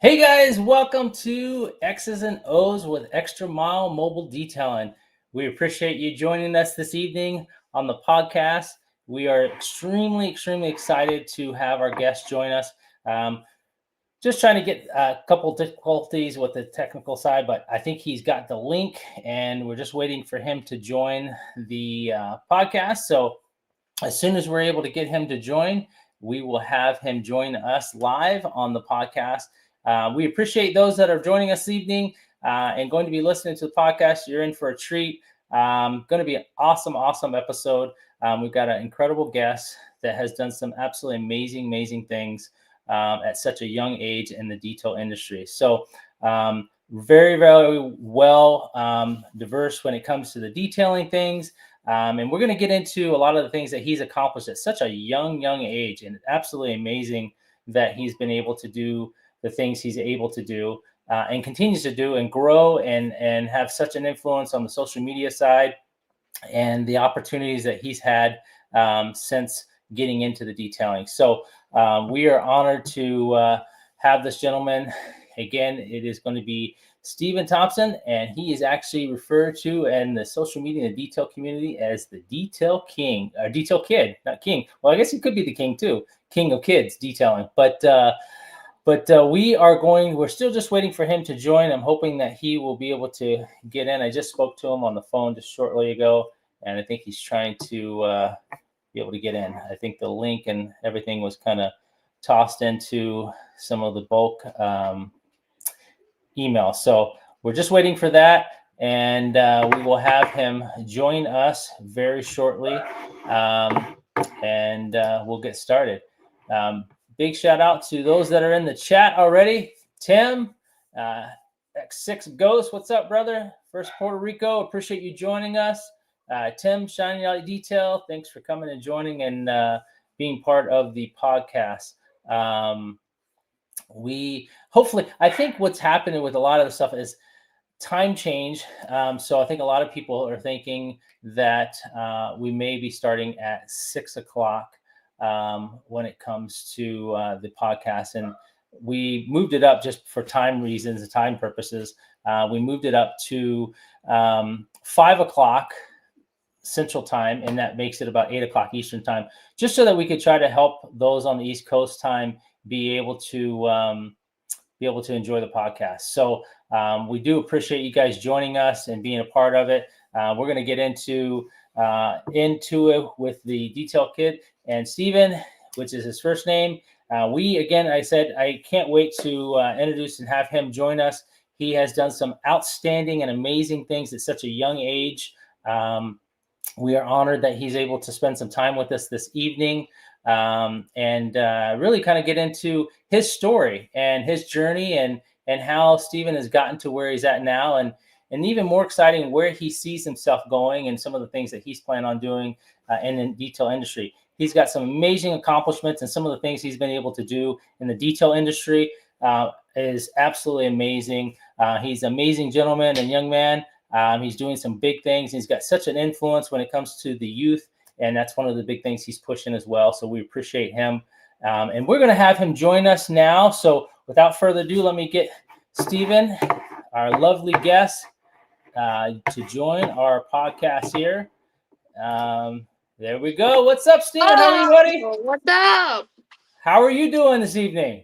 Hey guys, welcome to X's and O's with Extra Mile Mobile Detailing. We appreciate you joining us this evening on the podcast. We are extremely excited to have our guest join us. Um, just trying to get a couple difficulties with the technical side, but I think he's got the link and we're just waiting for him to join the podcast. So as soon as we're able to get him to join, we will have him join us live on the podcast. We appreciate those that are joining us this evening and going to be listening to the podcast. You're in for a treat. Going to be an awesome episode. We've got an incredible guest that has done some absolutely amazing things at such a young age in the detail industry. So very well diverse when it comes to the detailing things. And we're going to get into a lot of the things that he's accomplished at such a young age. And it's absolutely amazing that he's been able to do the things he's able to do and continues to do and grow and have such an influence on the social media side and the opportunities that he's had since getting into the detailing. So we are honored to have this gentleman. Again, it is going to be Steven Thompson, and he is actually referred to in the social media and the detail community as the Detail King, or Detail Kid, not King. Well, I guess he could be the King too, King of Kids detailing. But we're still just waiting for him to join. I'm hoping that he will be able to get in. I just spoke to him on the phone just shortly ago, and I think he's trying to be able to get in. I think the link and everything was kind of tossed into some of the bulk email. So we're just waiting for that, and we will have him join us very shortly, and we'll get started. Big shout out to those that are in the chat already. Tim, X6 Ghost, what's up, brother? First Puerto Rico, appreciate you joining us. Tim, Shining Light Detail, thanks for coming and joining and being part of the podcast. I think what's happening with a lot of the stuff is time change. So I think a lot of people are thinking that we may be starting at 6 o'clock when it comes to the podcast. And we moved it up just for time reasons and time purposes. We moved it up to 5 o'clock Central Time, and that makes it about 8 o'clock Eastern Time, just so that we could try to help those on the East Coast time be able to enjoy the podcast. So we do appreciate you guys joining us and being a part of it. We're going to get into it with the Detail Kid and Steven, which is his first name. I said I can't wait to introduce and have him join us. He has done some outstanding and amazing things at such a young age. We are honored that he's able to spend some time with us this evening and really kind of get into his story and his journey and how Steven has gotten to where he's at now, and even more exciting, where he sees himself going and some of the things that he's planning on doing in the detail industry. He's got some amazing accomplishments, and some of the things he's been able to do in the detail industry is absolutely amazing. He's an amazing gentleman and young man. He's doing some big things. He's got such an influence when it comes to the youth, and that's one of the big things he's pushing as well. So we appreciate him. And we're going to have him join us now. So without further ado, let me get Steven, our lovely guest, to join our podcast here. There we go. What's up, Steven? How are you, buddy? What's up? How are you doing this evening?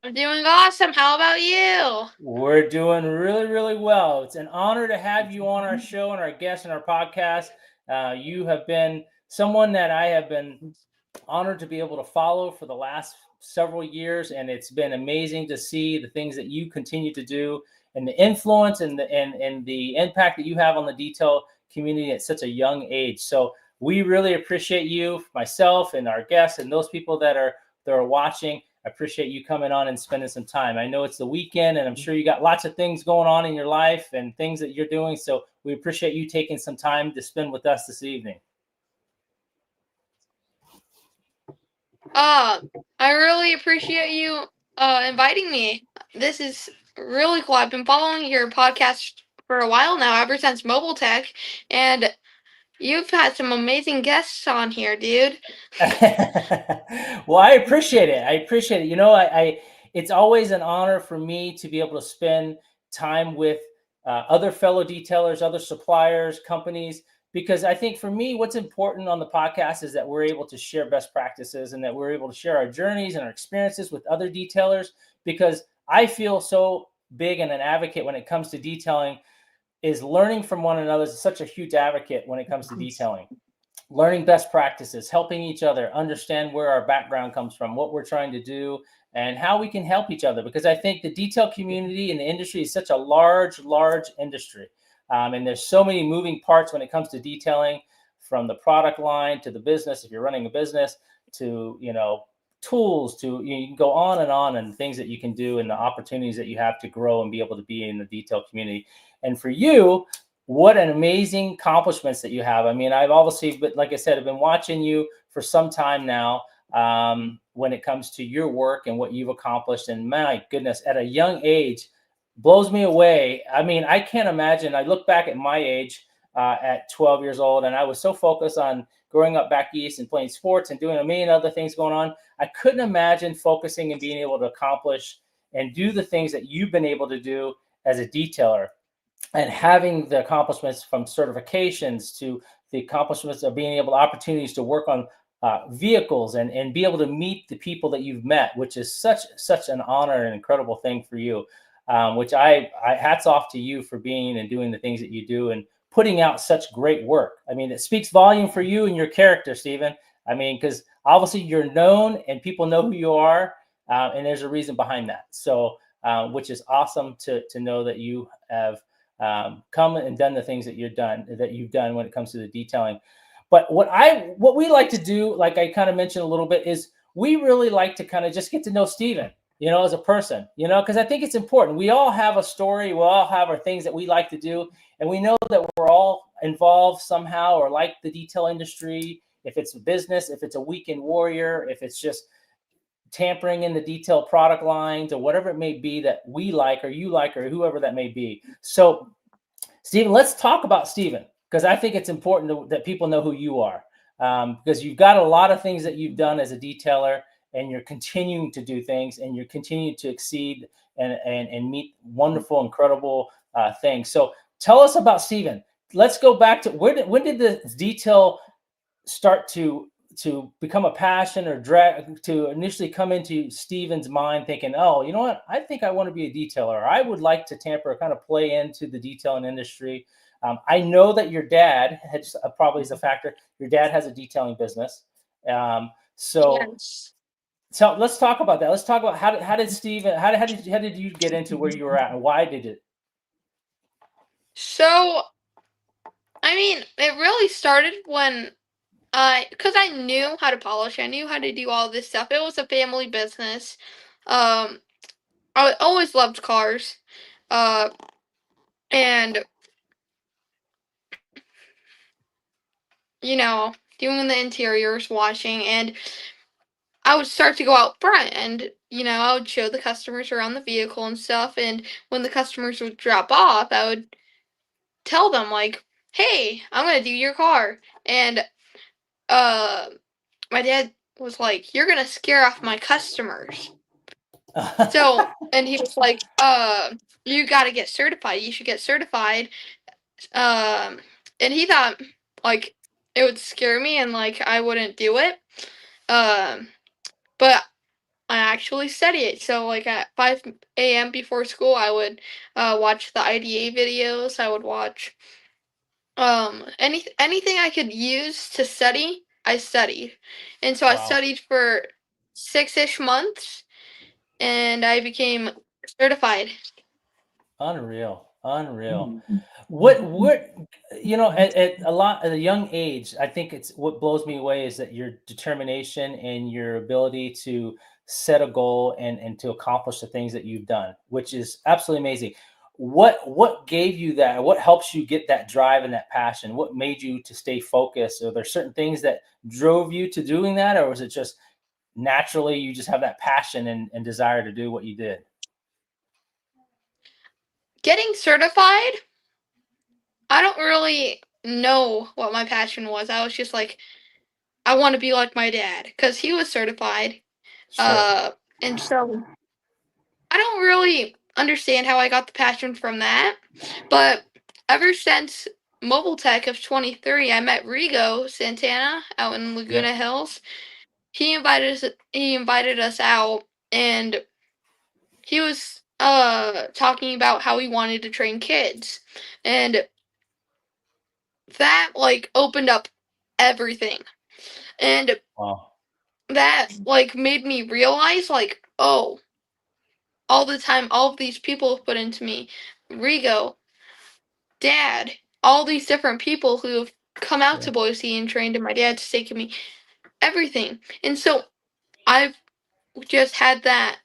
I'm doing awesome. How about you? We're doing really well. It's an honor to have you on our show and our guest and our podcast. You have been someone that I have been honored to be able to follow for the last several years, and it's been amazing to see the things that you continue to do and the influence and the impact that you have on the detail community at such a young age. So we really appreciate you, myself and our guests and those people that are watching. I appreciate you coming on and spending some time. I know it's the weekend, and I'm sure you got lots of things going on in your life and things that you're doing. So we appreciate you taking some time to spend with us this evening. I really appreciate you inviting me. This is really cool. I've been following your podcast for a while now, ever since Mobile Tech, and you've had some amazing guests on here, dude. Well, I appreciate it. You know, it's always an honor for me to be able to spend time with other fellow detailers, other suppliers, companies, because I think for me, what's important on the podcast is that we're able to share best practices and that we're able to share our journeys and our experiences with other detailers, because I feel so big and an advocate when it comes to detailing is learning from one another is such a huge advocate when it comes to detailing. Learning best practices, helping each other understand where our background comes from, what we're trying to do, and how we can help each other. Because I think the detail community and the industry is such a large industry. And there's so many moving parts when it comes to detailing, from the product line to the business, if you're running a business, to, tools, to, you can go on and things that you can do and the opportunities that you have to grow and be able to be in the detail community. And for you, what an amazing accomplishments that you have. I mean, I've obviously, but like I said, I've been watching you for some time now, when it comes to your work and what you've accomplished. And my goodness, at a young age, blows me away. I mean, I can't imagine. I look back at my age at 12 years old, and I was so focused on growing up back east and playing sports and doing a million other things going on. I couldn't imagine focusing and being able to accomplish and do the things that you've been able to do as a detailer, and having the accomplishments from certifications to the accomplishments of being able opportunities to work on vehicles and be able to meet the people that you've met, which is such an honor and incredible thing for you. Which I hats off to you for being and doing the things that you do and putting out such great work. I mean, it speaks volume for you and your character, Steven. I mean, because obviously you're known and people know who you are, and there's a reason behind that. So, which is awesome to know that you have come and done the things that you've done when it comes to the detailing. But what we like to do, like I kind of mentioned a little bit, is we really like to kind of just get to know Steven, as a person, because I think it's important. We all have a story. We all have our things that we like to do, and we know that we're all involved somehow or like the detail industry. If it's a business, if it's a weekend warrior, if it's just tampering in the detailed product lines or whatever it may be that we like or you like or whoever that may be. So, Steven, let's talk about Steven, because I think it's important that people know who you are, because you've got a lot of things that you've done as a detailer, and you're continuing to do things, and you're continuing to exceed and meet wonderful, incredible things. So tell us about Steven. Let's go back to when did the detail start to become a passion or drag to initially come into Steven's mind, thinking, oh, you know what, I think I want to be a detailer, or I would like to tamper, kind of play into the detailing industry. I know that your dad has, probably is a factor. Your dad has a detailing business. So Yes. let's talk about that. Let's talk about how did Steven, how did you get into where you were at, and why did it? So, I mean, it really started when because I knew how to polish, I knew how to do all this stuff. It was a family business. Um, I always loved cars. Uh, and doing the interiors, washing, and I would start to go out front and I would show the customers around the vehicle and stuff. And when the customers would drop off, I would tell them like, "Hey, I'm gonna do your car." And uh, my dad was like, "You're gonna scare off my customers." So, and he was like, "You got to get certified. You should get certified." Um, and he thought like it would scare me and like I wouldn't do it. Um, but I actually study it. So like at 5 a.m. before school, I would watch the IDA videos. I would watch anything I could use to study. I studied, and so I Wow. studied for 6-ish months, and I became certified. Unreal. What at a young age, I think it's what blows me away is that your determination and your ability to set a goal and to accomplish the things that you've done, which is absolutely amazing. What gave you that? What helps you get that drive and that passion? What made you to stay focused? Are there certain things that drove you to doing that, or was it just naturally you just have that passion and desire to do what you did? Getting certified, I don't really know what my passion was. I was just like, I want to be like my dad because he was certified. Sure. Uh, and so I don't really understand how I got the passion from that, but ever since Mobile Tech of 23, I met Rigo Santana out in Laguna Yep. Hills. He invited us out, and he was talking about how he wanted to train kids. And that like opened up everything. And Wow. that like made me realize like, oh, all the time all of these people have put into me. Rigo, Dad, all these different people who have come out Yeah. to Boise and trained, and my dad's taken me, everything. And so I've just had that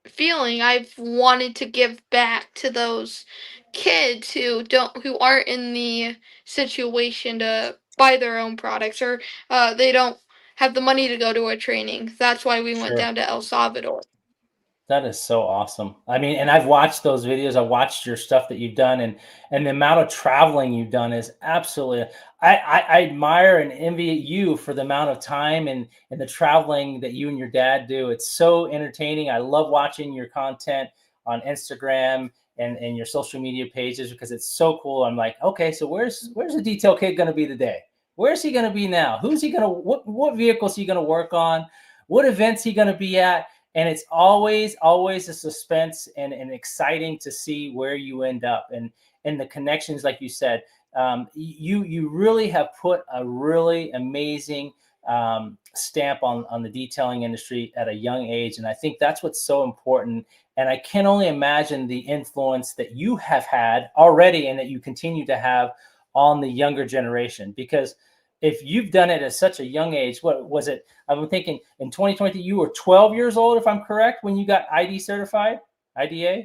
feeling I've wanted to give back to those kids who aren't in the situation to buy their own products, or they don't have the money to go to a training. That's why we went Sure. down to El Salvador. That is so awesome. I mean, and I've watched those videos. I've watched your stuff that you've done, and the amount of traveling you've done is absolutely. I admire and envy you for the amount of time and the traveling that you and your dad do. It's so entertaining. I love watching your content on Instagram and your social media pages because it's so cool. I'm like, okay, so where's the detail kid going to be today? Where's he going to be now? Who's he going to what vehicles he going to work on? What events he going to be at? And it's always a suspense and exciting to see where you end up and the connections, like you said. You really have put a really amazing stamp on the detailing industry at a young age, and I think that's what's so important. And I can only imagine the influence that you have had already and that you continue to have on the younger generation, because if you've done it at such a young age, what was it? I'm thinking in 2020, you were 12 years old, if I'm correct, when you got ID certified, IDA?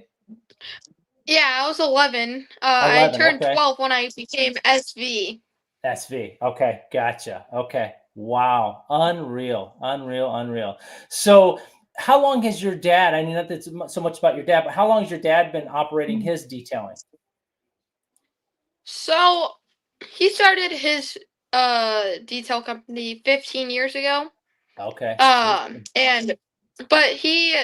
Yeah, I was 11. I 11. turned Okay. 12 when I became SV. SV. Okay. Gotcha. Okay. Wow. Unreal. Unreal. Unreal. So, how long has your dad? I mean, not that's so much about your dad, but how long has your dad been operating his detailing? So he started his detail company 15 years ago. Okay. And but he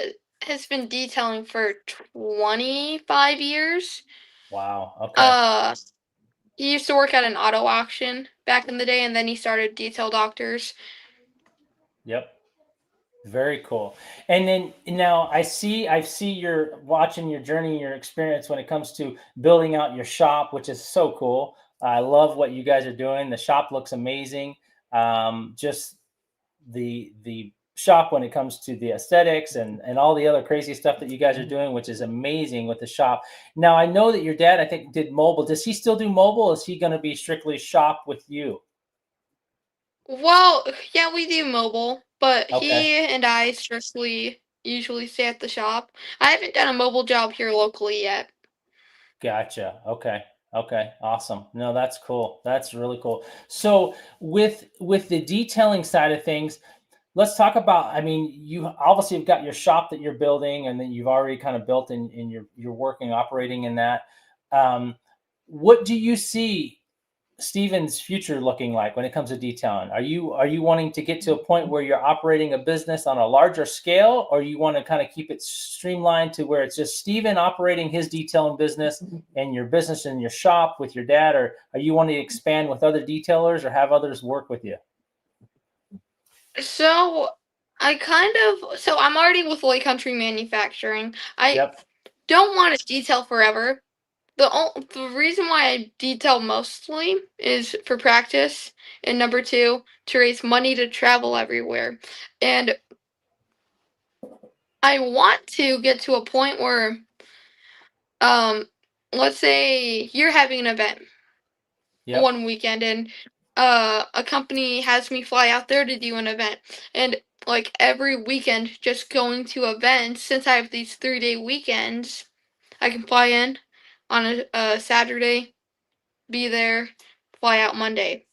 has been detailing for 25 years. Wow. Okay. Uh he used to work at an auto auction back in the day, and then he started Detail Doctors. Yep. Very cool. And then now I see you're watching your journey, your experience when it comes to building out your shop, which is so cool. I love what you guys are doing. The shop looks amazing. Just the shop when it comes to the aesthetics and all the other crazy stuff that you guys are doing, which is amazing with the shop. Now I know that your dad, I think, did mobile. Does he still do mobile? Is he going to be strictly shop with you? Well, yeah, we do mobile, but Okay. he and I strictly usually stay at the shop. I haven't done a mobile job here locally yet. Gotcha. Okay. Okay. Awesome. No, that's cool. That's really cool. So with the detailing side of things, let's talk about, I mean, you obviously have got your shop that you're building and then you've already kind of built in you're working, operating in that. Um, what do you see Steven's future looking like when it comes to detailing? Are you wanting to get to a point where you're operating a business on a larger scale, or you want to kind of keep it streamlined to where it's just Steven operating his detailing business and your business in your shop with your dad, or are you wanting to expand with other detailers or have others work with you? So so I'm already with Lake Country Manufacturing. I Yep. don't want to detail forever. The reason why I detail mostly is for practice, and number two, to raise money to travel everywhere. And I want to get to a point where, um, let's say you're having an event Yep. one weekend, and a company has me fly out there to do an event, and like every weekend, just going to events. Since I have these 3-day weekends, I can fly in on a Saturday, be there, fly out Monday.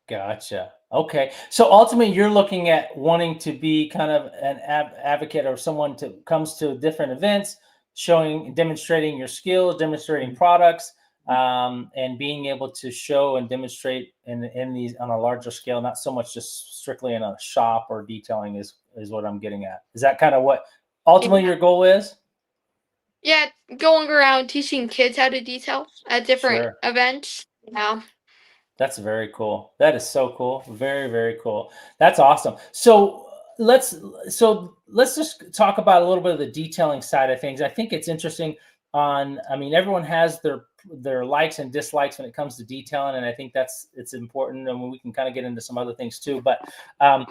Gotcha. Okay. So ultimately, you're looking at wanting to be kind of an advocate or someone to comes to different events, showing, demonstrating your skills, demonstrating products, and being able to show and demonstrate in these on a larger scale, not so much just strictly in a shop or detailing is what I'm getting at. Is that kind of what? Ultimately, Yeah. your goal is? Yeah, going around teaching kids how to detail at different Sure. events. Yeah. That's very cool. That is so cool. Very, very cool. That's awesome. Let's let's just talk about a little bit of the detailing side of things. I think it's interesting I mean, everyone has their likes and dislikes when it comes to detailing, and I think it's important, and we can kind of get into some other things too. But um,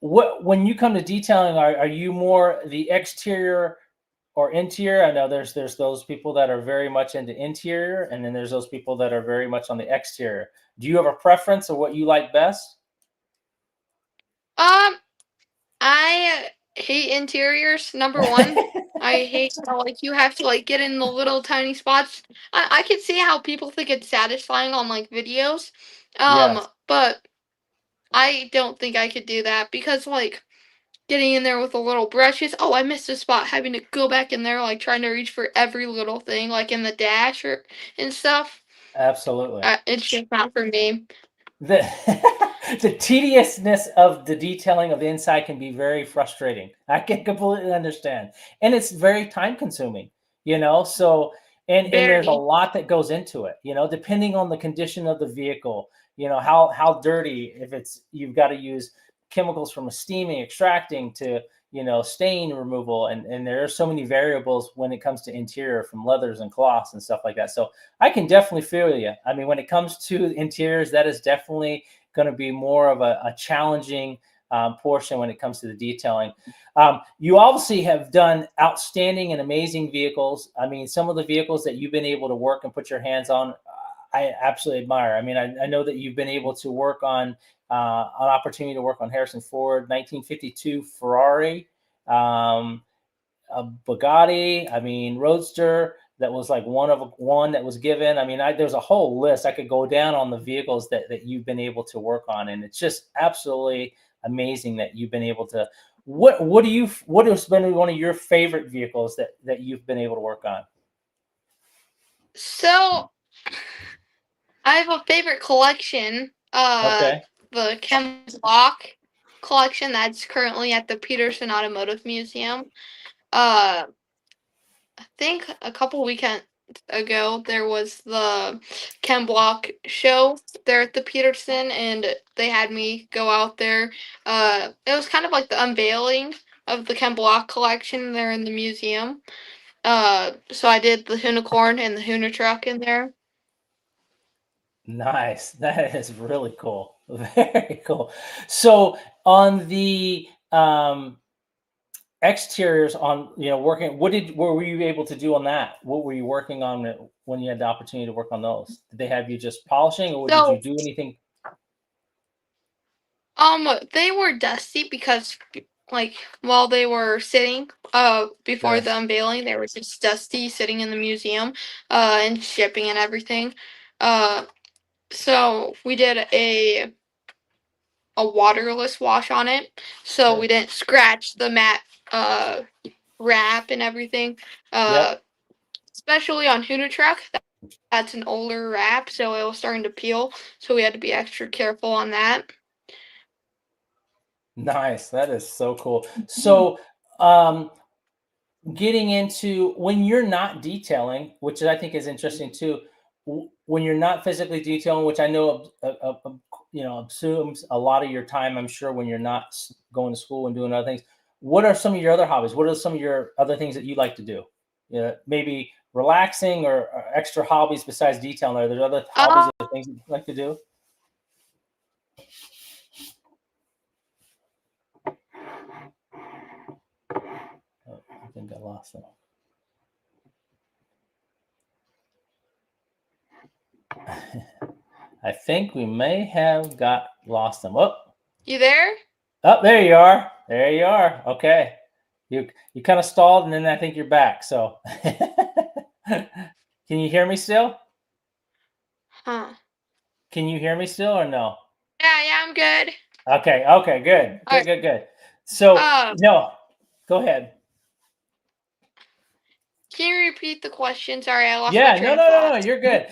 when you come to detailing, are you more the exterior or interior? I know there's those people that are very much into interior, and then there's those people that are very much on the exterior. Do you have a preference of what you like best? Um, I hate interiors. Number one, I hate how like you have to like get in the little tiny spots. I can see how people think it's satisfying on like videos. Yes, But I don't think I could do that because like getting in there with the little brushes. Oh, I missed a spot. Having to go back in there like trying to reach for every little thing like in the dash or and stuff. absolutely. It's just not for me. The the tediousness of the detailing of the inside can be very frustrating. I can completely understand, and it's very time consuming. So and there's a Very. lot that goes into it. Depending on the condition of the vehicle. How dirty. If it's you've got to use chemicals from a steaming, extracting to stain removal, and there are so many variables when it comes to interior from leathers and cloths and stuff like that. So I can definitely feel you. I mean, when it comes to interiors, that is definitely going to be more of a challenging portion when it comes to the detailing. You obviously have done outstanding and amazing vehicles. I mean, some of the vehicles that you've been able to work and put your hands on, I absolutely admire. I mean, I know that you've been able to work on an opportunity to work on Harrison Ford, 1952 Ferrari, a Bugatti, I mean, Roadster that was like one of one that was given. I mean, there's a whole list. I could go down on the vehicles that you've been able to work on, and it's just absolutely amazing that you've been able to. What has been one of your favorite vehicles that you've been able to work on? So I have a favorite collection. Okay, The Ken Block collection that's currently at the Peterson Automotive Museum. Uh, I think a couple weekends ago there was the Ken Block show there at the Peterson, and they had me go out there. It was kind of like the unveiling of the Ken Block collection there in the museum. So I did the unicorn and the Huna truck in there. nice. That is really cool. Very cool. So on the exteriors on working, what were you able to do on that? What were you working on when you had the opportunity to work on those? Did they have you just polishing, or did you So do anything? they were dusty because like while they were sitting before Sure. the unveiling, they were just dusty sitting in the museum and shipping and everything. Uh so we did a waterless wash on it. So we Sure. didn't scratch the matte uh wrap and everything. Uh Yep. especially on Huna truck. That's an older wrap, so it was starting to peel. So we had to be extra careful on that. Nice. That is so cool. So um getting into when you're not detailing, which I think is interesting too, when you're not physically detailing, which I know assumes a lot of your time. I'm sure when you're not going to school and doing other things. What are some of your other hobbies? What are some of your other things that you like to do? Maybe relaxing or extra hobbies besides detailing. Are there other hobbies Uh, or things you like to do? Oh, I think I lost them. I think we may have got lost them. Oh, you there? oh, there you are. There you are. Okay. You kind of stalled, and then I think you're back. So, can you hear me still? Huh. Can you hear me still, or no? Yeah, I'm good. Okay. Okay. Good. All Good. right. Good. Good. So, Uh, no, go ahead. Can you repeat the question? Sorry, I lost my Yeah, train of thought. you're good.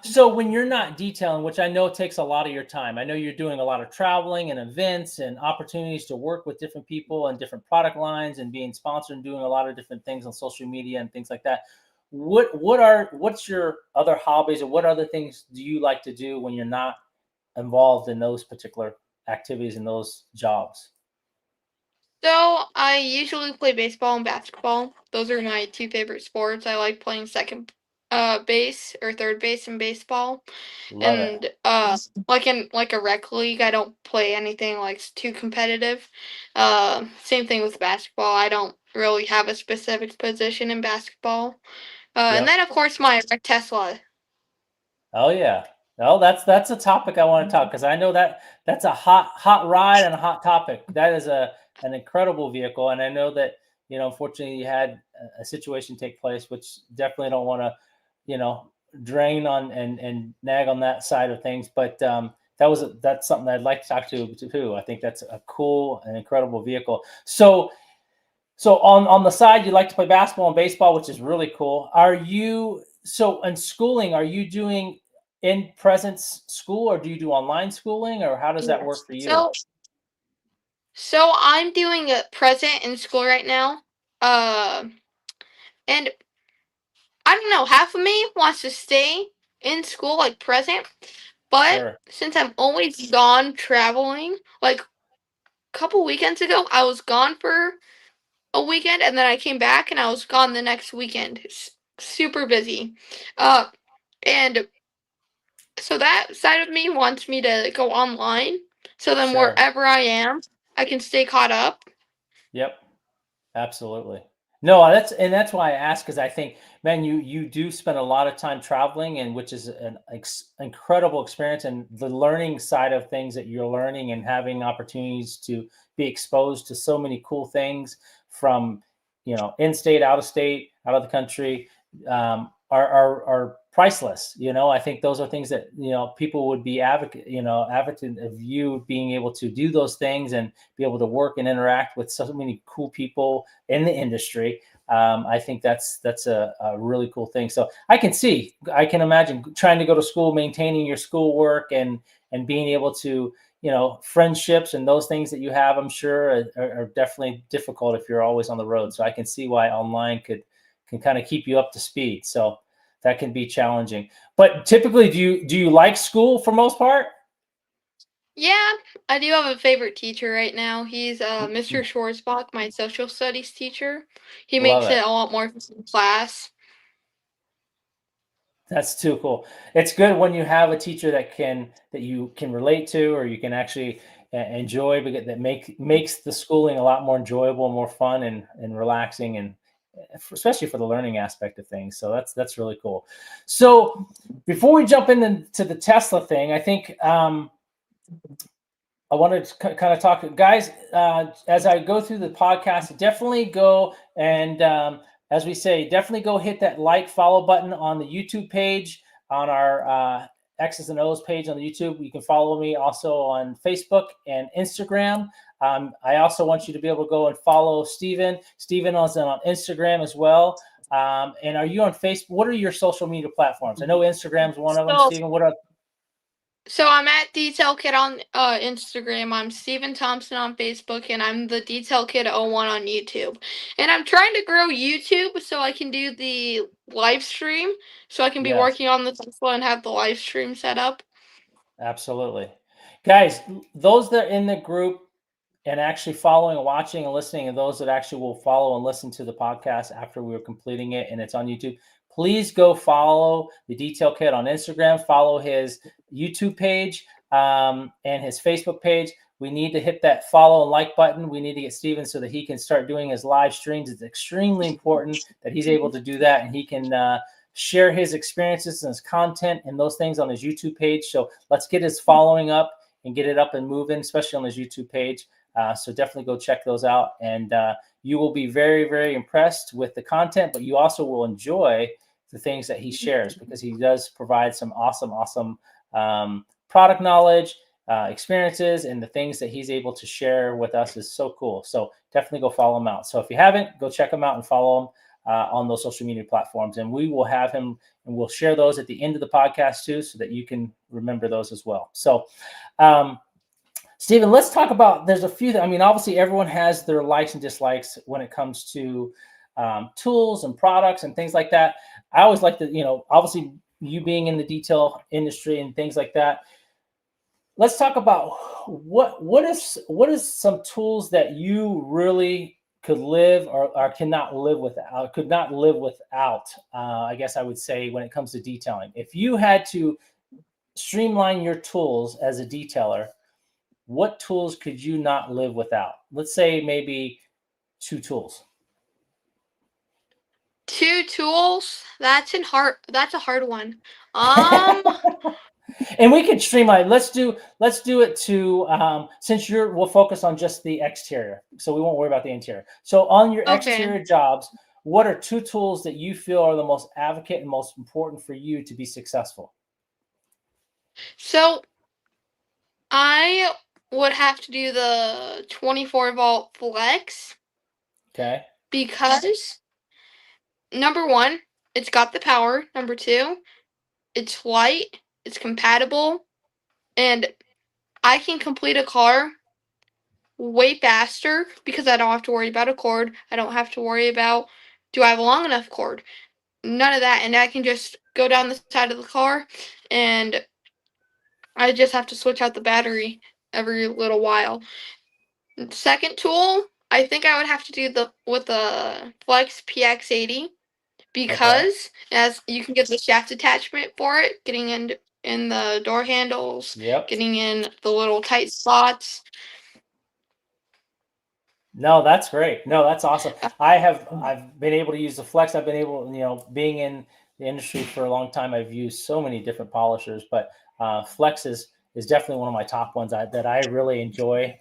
So when you're not detailing, which I know takes a lot of your time, I know you're doing a lot of traveling and events and opportunities to work with different people and different product lines and being sponsored and doing a lot of different things on social media and things like that. What's your other hobbies, or what other things do you like to do when you're not involved in those particular activities and those jobs? So I usually play baseball and basketball. Those are my two favorite sports. I like playing second base or third base in baseball. Love it. And like in like a rec league, I don't play anything like too competitive. Same thing with basketball. I don't really have a specific position in basketball. And Yep. then of course my rec Tesla. Oh yeah. Well, that's a topic I want to talk, because I know that that's a hot ride and a hot topic. That is an incredible vehicle, and I know that unfortunately you had a situation take place, which definitely don't want to you know drain on and nag on that side of things. But that's something I'd like to talk to too. I think that's a cool and incredible vehicle. So on the side, you like to play basketball and baseball, which is really cool. Are you so in schooling? Are you doing in presence school, or do you do online schooling, or how does that work Yes. for you? So I'm doing a present in school right now. Uh, and I don't know, half of me wants to stay in school like present, but Sure, since I'm always gone traveling, like a couple weekends ago, I was gone for a weekend and then I came back and I was gone the next weekend. Super busy. Uh, and so that side of me wants me to go online. So then sure. wherever I am, I can stay caught up. Yep. Absolutely. No, that's why I asked, because I think, man, you do spend a lot of time traveling, and which is an incredible experience, and the learning side of things that you're learning and having opportunities to be exposed to so many cool things from in state, out of state, out of the country, are priceless. I think those are things that people would be advocate of you being able to do those things and be able to work and interact with so many cool people in the industry. I think that's a really cool thing. So I can imagine trying to go to school, maintaining your schoolwork, and being able to friendships and those things that you have. I'm sure are definitely difficult if you're always on the road. So I can see why online can kind of keep you up to speed. So that can be challenging. But typically, do you like school for most part? Yeah, I do have a favorite teacher right now. He's Mr. Schwarzbach, my social studies teacher. He Love makes it. it a lot more fun in class. That's too cool. It's good when you have a teacher that you can relate to, or you can actually enjoy, because that makes the schooling a lot more enjoyable and more fun and relaxing, and especially for the learning aspect of things. So that's really cool. So before we jump into the Tesla thing, I think I wanted to kind of talk, guys, as I go through the podcast, definitely go and, as we say, definitely go hit that like, follow button on the YouTube page, on our X's and O's page on the YouTube. You can follow me also on Facebook and Instagram. I also want you to be able to go and follow Steven. Steven is on Instagram as well. And are you on Facebook? What are your social media platforms? I know Instagram's one of them. So, Steven, what are so I'm at Detail Kid on Instagram. I'm Steven Thompson on Facebook, and I'm the Detail Kid 01 on YouTube. And I'm trying to grow YouTube so I can do the live stream, so I can be yes. working on the Tesla and have the live stream set up. Absolutely. Guys, those that are in the group and actually following and watching and listening, and those that actually will follow and listen to the podcast after we are completing it and it's on YouTube, please go follow the Detail Kit on Instagram, follow his YouTube page, and his Facebook page. We need to hit that follow and like button. We need to get Steven so that he can start doing his live streams. It's extremely important that he's able to do that, and he can share his experiences and his content and those things on his YouTube page. So let's get his following up and get it up and moving, especially on his YouTube page. So definitely go check those out, and you will be very, very impressed with the content, but you also will enjoy the things that he shares, because he does provide some awesome product knowledge, experiences, and the things that he's able to share with us is so cool. So definitely go follow him out. So if you haven't, go check him out and follow him. on those social media platforms. And we will have him, and we'll share those at the end of the podcast too, so that you can remember those as well. So, Steven, let's talk about, there's a few, obviously everyone has their likes and dislikes when it comes to tools and products and things like that. I always like to, obviously you being in the detail industry and things like that. Let's talk about what is some tools that you really could live or cannot live without, I guess I would say, when it comes to detailing. If you had to streamline your tools as a detailer, what tools could you not live without? Let's say maybe 2 tools. 2 tools? That's a hard one. And we could streamline. Let's do it to since we'll focus on just the exterior, so we won't worry about the interior. So on your exterior jobs, what are 2 tools that you feel are the most advocate and most important for you to be successful? So I would have to do the 24-volt flex. Okay. Because number 1, it's got the power. Number 2, it's light, it's compatible, and I can complete a car way faster because I don't have to worry about a cord. I don't have to worry about, do I have a long enough cord? None of that. And I can just go down the side of the car, and I just have to switch out the battery every little while. Second tool, I think I would have to do with the Flex PX80, because as you can get the shaft attachment for it, getting in the door handles, getting in the little tight spots. No, that's great. No, that's awesome. I've been able to use the Flex. I've been able, being in the industry for a long time, I've used so many different polishers, but Flex is definitely one of my top ones that I really enjoy.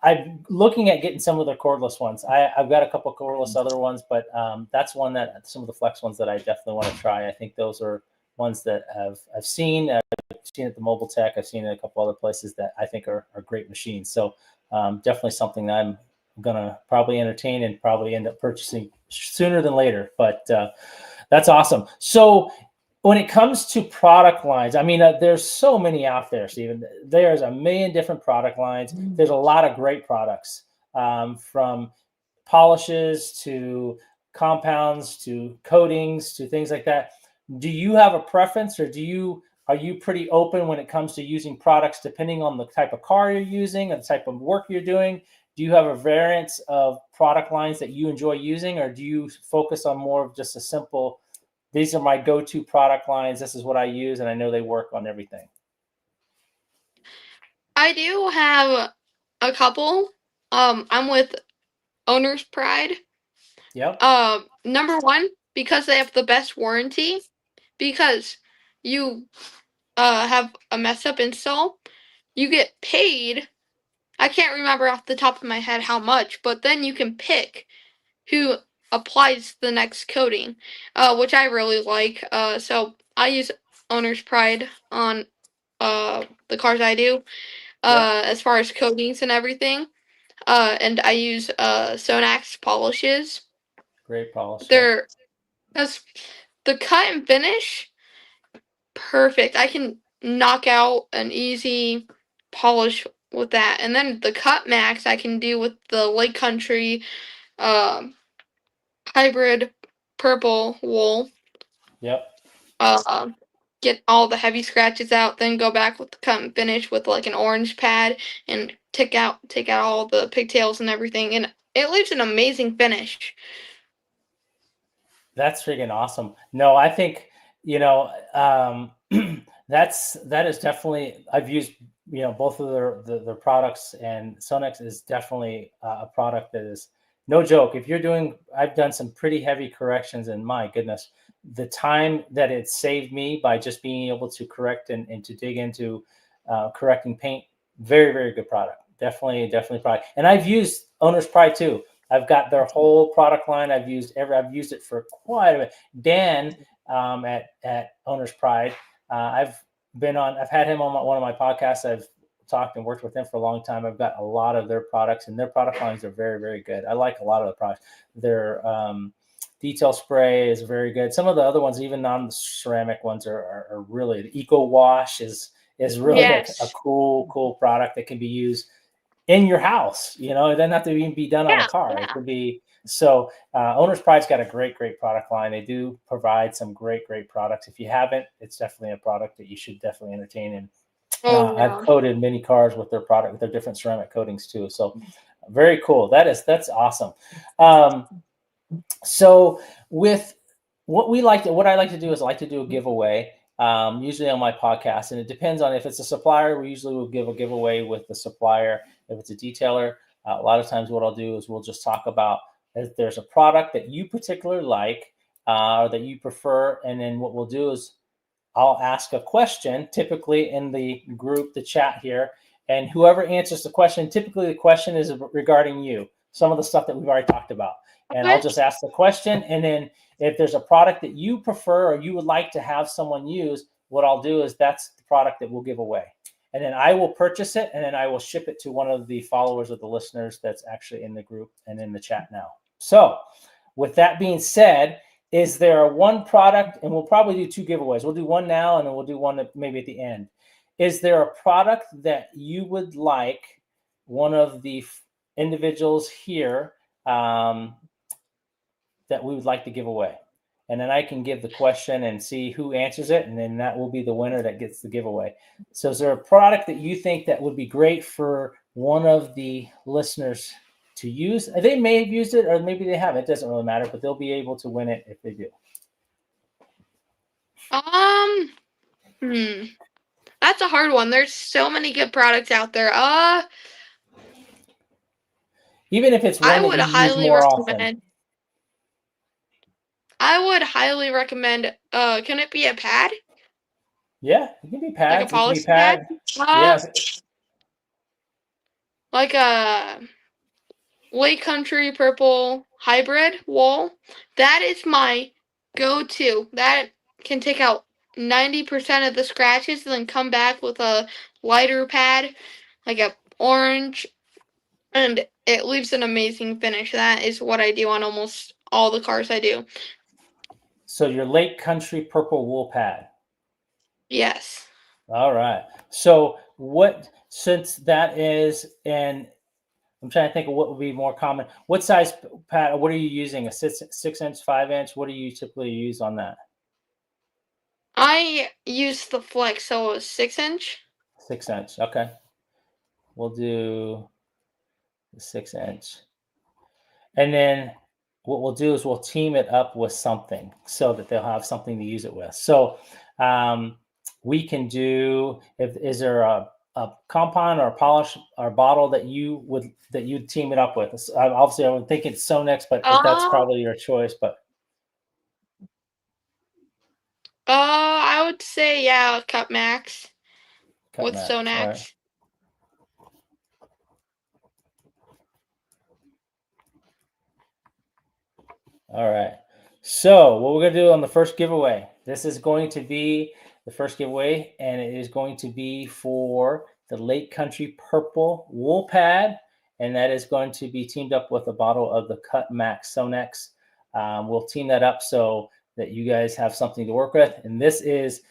I'm looking at getting some of the cordless ones. I've got a couple of cordless other ones, but that's one that some of the Flex ones that I definitely want to try. I think those are ones that I've seen at the Mobile Tech. I've seen it a couple other places that I think are great machines. So definitely something that I'm gonna probably entertain and probably end up purchasing sooner than later. But that's awesome. So when it comes to product lines, there's so many out there, Steven. There's a million different product lines. There's a lot of great products, from polishes to compounds to coatings to things like that. Do you have a preference, or are you pretty open when it comes to using products depending on the type of car you're using or the type of work you're doing? Do you have a variance of product lines that you enjoy using, or do you focus on more of just a simple, these are my go-to product lines, this is what I use, and I know they work on everything? I do have a couple. I'm with Owner's Pride. Yep. Number 1, because they have the best warranty. Because you have a mess up install, you get paid. I can't remember off the top of my head how much, but then you can pick who applies the next coating, which I really like. So I use Owner's Pride on the cars I do, as far as coatings and everything. And I use SONAX polishes. Great polish. They're as the cut and finish, perfect. I can knock out an easy polish with that, and then the cut max I can do with the Lake Country hybrid purple wool. Yep. Get all the heavy scratches out, then go back with the cut and finish with like an orange pad and take out all the pigtails and everything, and it leaves an amazing finish. That's freaking awesome. No, I think, that is definitely, I've used, both of their products, and Sonex is definitely a product that is no joke. I've done some pretty heavy corrections, and my goodness, the time that it saved me by just being able to correct and to dig into correcting paint. Very, very good product. Definitely product. And I've used Owner's Pride too. I've got their whole product line. I've used it for quite a bit. Dan, at Owner's Pride, I've had him on one of my podcasts. I've talked and worked with them for a long time. I've got a lot of their products, and their product lines are very, very good. I like a lot of the products. Their detail spray is very good. Some of the other ones, even non-ceramic ones, are really. The Eco Wash is really Yes. a cool product that can be used in your house. It doesn't have to even be done on a car. It could be. So Owner's Pride's got a great product line. They do provide some great products. If you haven't, it's definitely a product that you should definitely entertain. And I've coated many cars with their product, with their different ceramic coatings too. So very cool. That's awesome. So with what I like to do is I like to do a giveaway. Usually on my podcast, and it depends on if it's a supplier. We usually will give a giveaway with the supplier. If it's a detailer, a lot of times what I'll do is we'll just talk about if there's a product that you particularly like or that you prefer, and then what we'll do is I'll ask a question, typically in the group, the chat here, and whoever answers the question, typically the question is regarding you, some of the stuff that we've already talked about. And I'll just ask the question, and then if there's a product that you prefer or you would like to have someone use, what I'll do is that's the product that we'll give away. And then I will purchase it, and then I will ship it to one of the followers of the listeners that's actually in the group and in the chat now. So with that being said, is there one product, and we'll probably do 2 giveaways. We'll do one now, and then we'll do one maybe at the end. Is there a product that you would like one of the individuals here that we would like to give away? And then I can give the question and see who answers it, and then that will be the winner that gets the giveaway. So is there a product that you think that would be great for one of the listeners to use? They may have used it, or maybe they haven't. It doesn't really matter, but they'll be able to win it if they do. That's a hard one. There's so many good products out there. Even if it's one that you use more often. I would highly recommend. Can it be a pad? Yeah, it can be pads. Like a polish pad. Yes. Like a Lake Country Purple Hybrid wool. That is my go-to. That can take out 90% of the scratches and then come back with a lighter pad, like a orange, and it leaves an amazing finish. That is what I do on almost all the cars I do. So your Lake Country Purple wool pad. Yes. All right. So since that is, and I'm trying to think of what would be more common. What size pad? What are you using? A 6-inch, 5-inch? What do you typically use on that? I use the Flex, so a 6-inch. 6-inch. Okay. We'll do the 6-inch. And then what we'll do is we'll team it up with something so that they'll have something to use it with. So we can do, is there a compound or a polish or bottle that you'd team it up with? Obviously, I would think it's SONAX, but that's probably your choice. But I would say Cut Max with SONAX. All right. So what we're going to do on the first giveaway, this is going to be the first giveaway, and it is going to be for the Lake Country Purple wool pad, and that is going to be teamed up with a bottle of the Cut Max SONAX. We'll team that up so that you guys have something to work with. And this is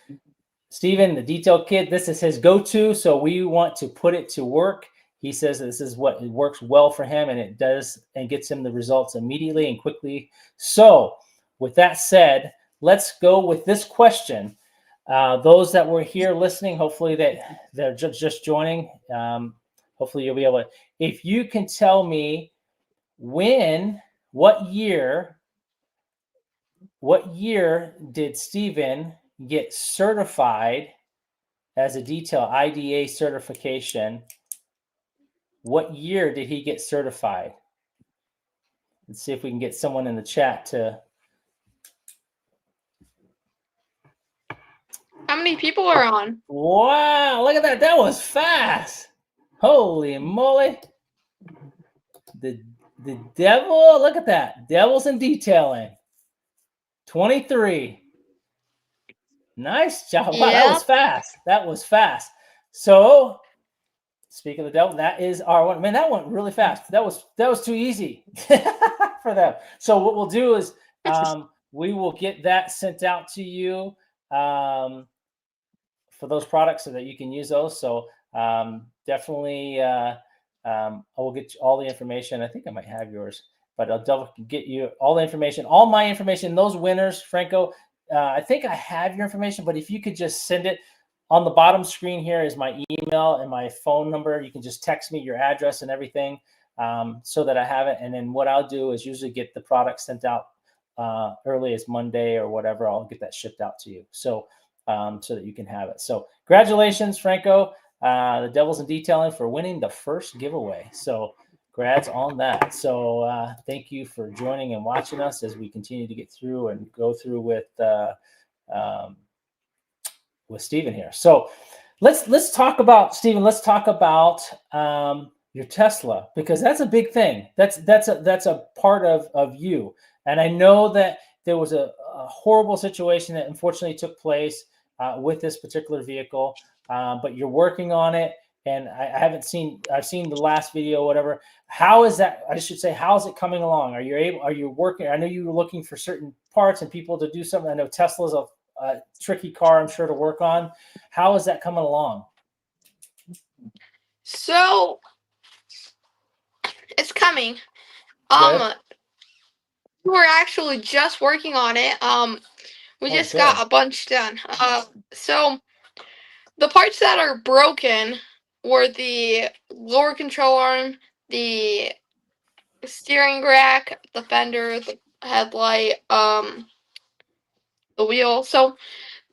Steven, the detail kid. This is his go-to, so we want to put it to work. He says this is what works well for him, and it does, and gets him the results immediately and quickly. So with that said, let's go with this question. Those that were here listening, hopefully they're just joining. Hopefully you'll be able to, if you can tell me what year did Steven get certified as a detail IDA certification? What year did he get certified? Let's see if we can get someone in the chat to. How many people are on? Wow, look at that. That was fast. Holy moly. The devil, look at that. Devils in detailing. 23. Nice job. Wow, that was fast. So Speak of the devil, that is our one. Man, that went really fast. That was too easy for them. So what we'll do is we will get that sent out to you for those products so that you can use those. So definitely, I will get you all the information. I think I might have yours, but I'll double get you all the information, all my information. Those winners, Franco. I think I have your information, but if you could just send it on the bottom screen here is my email and my phone number. You can just text me your address and everything so that I have it. And then what I'll do is usually get the product sent out early as Monday or whatever. I'll get that shipped out to you. So that you can have it. So congratulations, Franco, the Devils in Detailing, for winning the first giveaway. So congrats on that. So thank you for joining and watching us as we continue to get through and go through with Steven here. So let's talk about Steven. Let's talk about your Tesla, because that's a big thing. That's a part of you. And I know that there was a horrible situation that unfortunately took place with this particular vehicle, but you're working on it. And I've seen the last video, whatever. How is that? I should say, how is it coming along? Are you working? I know you were looking for certain parts and people to do something. I know Tesla's a tricky car, I'm sure, to work on. How is that coming along? So it's coming. Good. We're actually just working on it. We just good. got a bunch done. So the parts that are broken were the lower control arm, the steering rack, the fender, the headlight, the wheel. So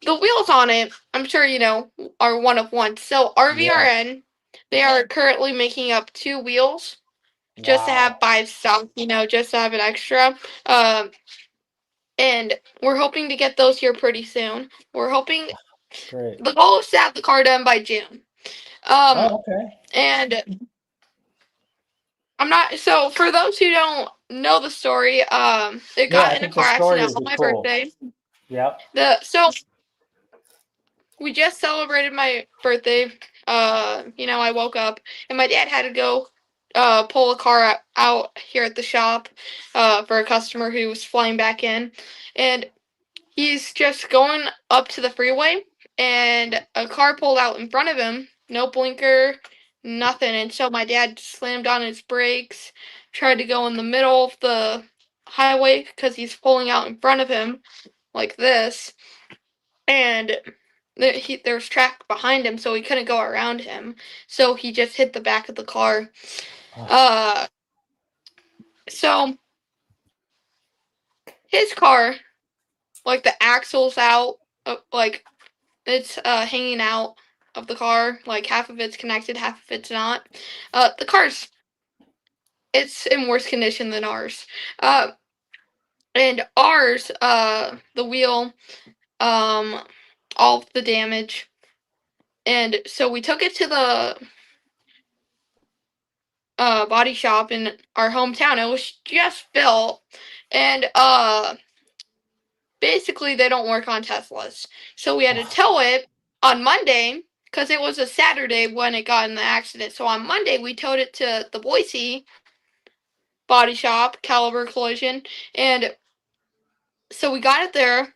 the wheels on it, I'm sure you know, are one of one. So RVRN, they are currently making up 2 wheels just to have 5 stock, just to have an extra. And we're hoping to get those here pretty soon. We're hoping. Great. The goal is to have the car done by June. Okay. And I'm not. So for those who don't know the story, it got in a car accident on my birthday. Yep. So we just celebrated my birthday. I woke up and my dad had to go pull a car out here at the shop for a customer who was flying back in, and he's just going up to the freeway, and a car pulled out in front of him. No blinker, nothing. And so my dad slammed on his brakes, tried to go in the middle of the highway because he's pulling out in front of him like this. And there's track behind him, so he couldn't go around him. So he just hit the back of the car. So his car, like the axle's out, like it's hanging out of the car. Like half of it's connected, half of it's not. The car's it's in worse condition than ours. And ours, the wheel, all of the damage. And so we took it to the body shop in our hometown. It was just built, and basically they don't work on Teslas. So we had to tow it on Monday because it was a Saturday when it got in the accident. So on Monday we towed it to the Boise body shop, Caliber Collision, and so we got it there.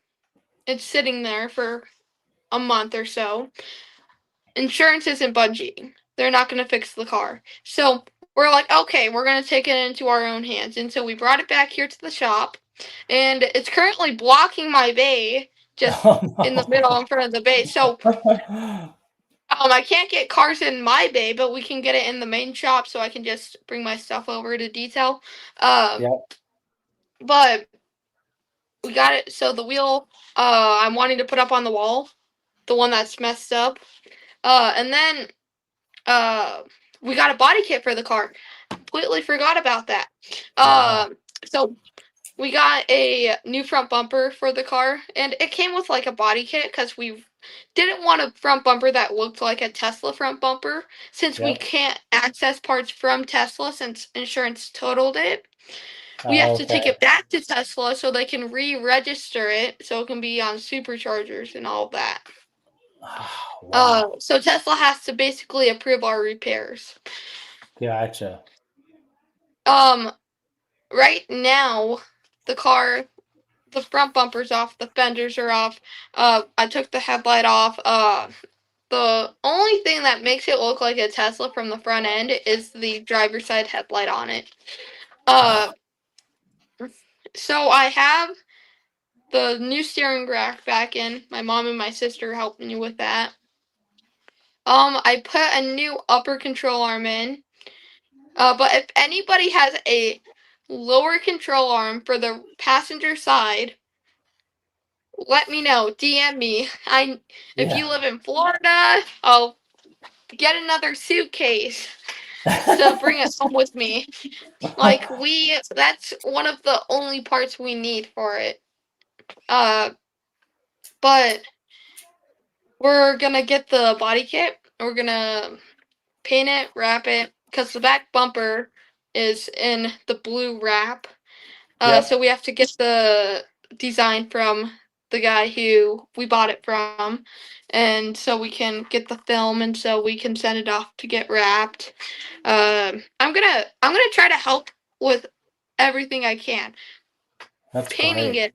It's sitting there for a month or so. Insurance isn't budging. They're not going to fix the car. So we're like, okay, we're going to take it into our own hands. And so we brought it back here to the shop, and it's currently blocking my bay just in the middle in front of the bay. So I can't get cars in my bay, but we can get it in the main shop so I can just bring my stuff over to detail. But we got it. So the wheel I'm wanting to put up on the wall, the one that's messed up. And then we got a body kit for the car. Completely forgot about that. So we got a new front bumper for the car, and it came with like a body kit because we didn't want a front bumper that looked like a Tesla front bumper, since we can't access parts from Tesla since insurance totaled it. We have to take it back to Tesla so they can re-register it so it can be on superchargers and all of that. Wow. So Tesla has to basically approve our repairs. Gotcha. Um, right now, the car, the front bumper's off, the fenders are off. I took the headlight off. The only thing that makes it look like a Tesla from the front end is the driver's side headlight on it. Uh, so I have the new steering rack back in. My mom and my sister helped me with that. I put a new upper control arm in. But if anybody has a lower control arm for the passenger side, let me know. DM me. If you Yeah. live in Florida, I'll get another suitcase to bring it home with me. That's one of the only parts we need for it. Uh, but we're gonna get the body kit. We're gonna paint it, wrap it, because the back bumper is in the blue wrap. Yep. So we have to get the design from the guy who we bought it from, and so we can get the film, and so we can send it off to get wrapped. I'm gonna try to help with everything I can, That's painting great.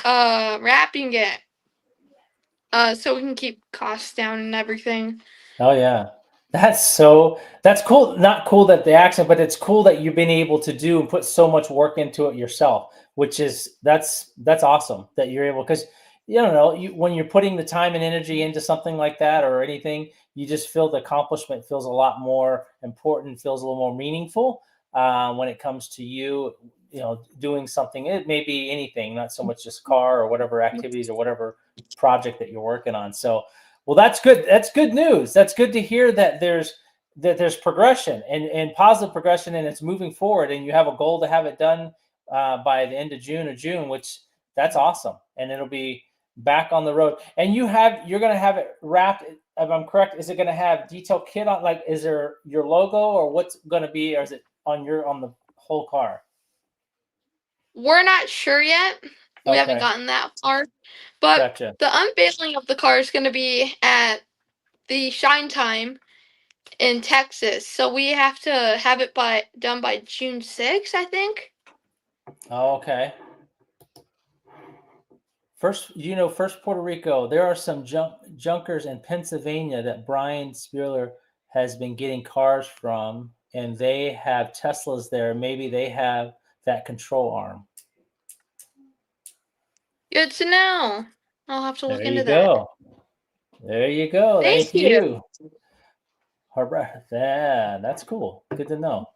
it, wrapping it, so we can keep costs down and everything. Oh yeah. That's cool. Not cool that the accident, but it's cool that you've been able to do and put so much work into it yourself, which is that's awesome that you're able because you don't know, when you're putting the time and energy into something like that or anything, you just feel the accomplishment feels a lot more important, feels a little more meaningful when it comes to doing something. It may be anything, not so much just car or whatever activities or whatever project that you're working on. So well, that's good. That's good news. That's good to hear that there's progression and positive progression, and it's moving forward. And you have a goal to have it done by the end of June, which that's awesome. And it'll be back on the road. And you're going to have it wrapped. If I'm correct, is it going to have detail kit on? Like, is there your logo, or what's going to be, or is it on the whole car? We're not sure yet. We haven't Okay, gotten that far, but gotcha. the unveiling of the car is going to be at the Shine Time in Texas. So we have to have it done by June 6th, I think. Okay. First Puerto Rico. There are some junkers in Pennsylvania that Brian Spieler has been getting cars from, and they have Teslas there. Maybe they have that control arm. Good to know. I'll have to There look you into that. go. There you go. Thank Thank you. you. Yeah, that's cool. Good to know.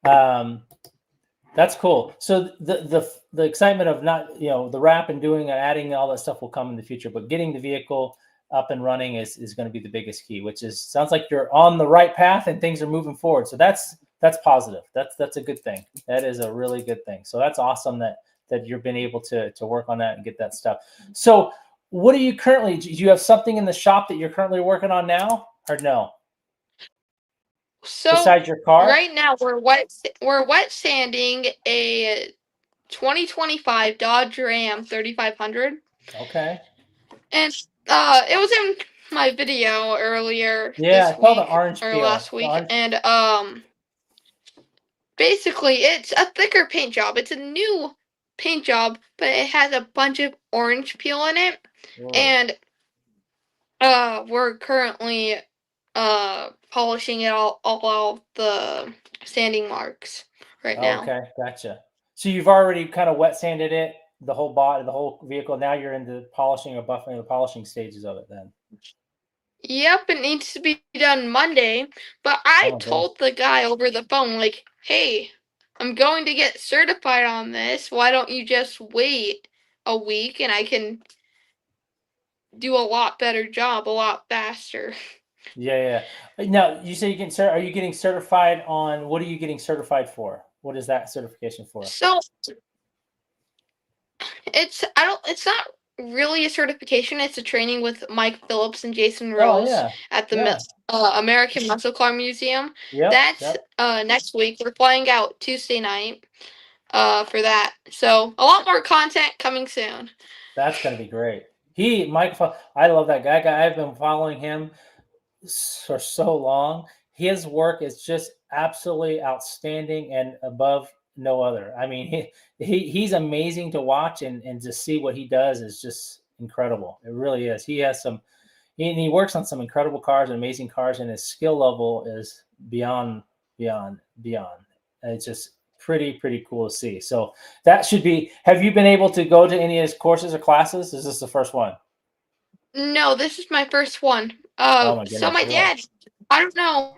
Um, That's cool. So the excitement of not the wrap and doing and adding all that stuff will come in the future, but getting the vehicle up and running is going to be the biggest key. Which sounds like you're on the right path and things are moving forward. So that's positive. That's a good thing. That is a really good thing. So that's awesome that you've been able to work on that and get that stuff. So what are you currently? Do you have something in the shop that you're currently working on now, or no? So Besides your car? right now we're wet sanding a 2025 Dodge Ram 3500, Okay. and it was in my video earlier Yeah, this I saw the week orange or peel. last week, and basically it's a thicker paint job. It's a new paint job, but it has a bunch of orange peel in it, Whoa. and we're currently polishing it all the sanding marks right Oh, now. okay, gotcha. So you've already kind of wet sanded it, the whole body, the whole vehicle. Now you're into polishing or buffing the polishing stages of it. Then. Yep, it needs to be done Monday, but I Oh my goodness. told the guy over the phone, like, hey, I'm going to get certified on this. Why don't you just wait a week and I can do a lot better job a lot faster? Yeah, yeah. Now you say you can. Are you getting certified on? What are you getting certified for? What is that certification for? So it's not really a certification. It's a training with Mike Phillips and Jason Oh Rose yeah, at the yeah. American Muscle Car Museum. Yep, That's yep. next week. We're flying out Tuesday night for that. So a lot more content coming soon. That's going to be great. I love that guy. I've been following him for so long. His work is just absolutely outstanding and above no other. I mean, he's amazing to watch, and to see what he does is just incredible. It really is. He has some he works on some incredible cars and amazing cars, and his skill level is beyond. It's just pretty cool to see. So that should be. Have you been able to go to any of his courses or classes? Is this the first one? No, this is my first one. Oh my So goodness, my really? dad, I don't know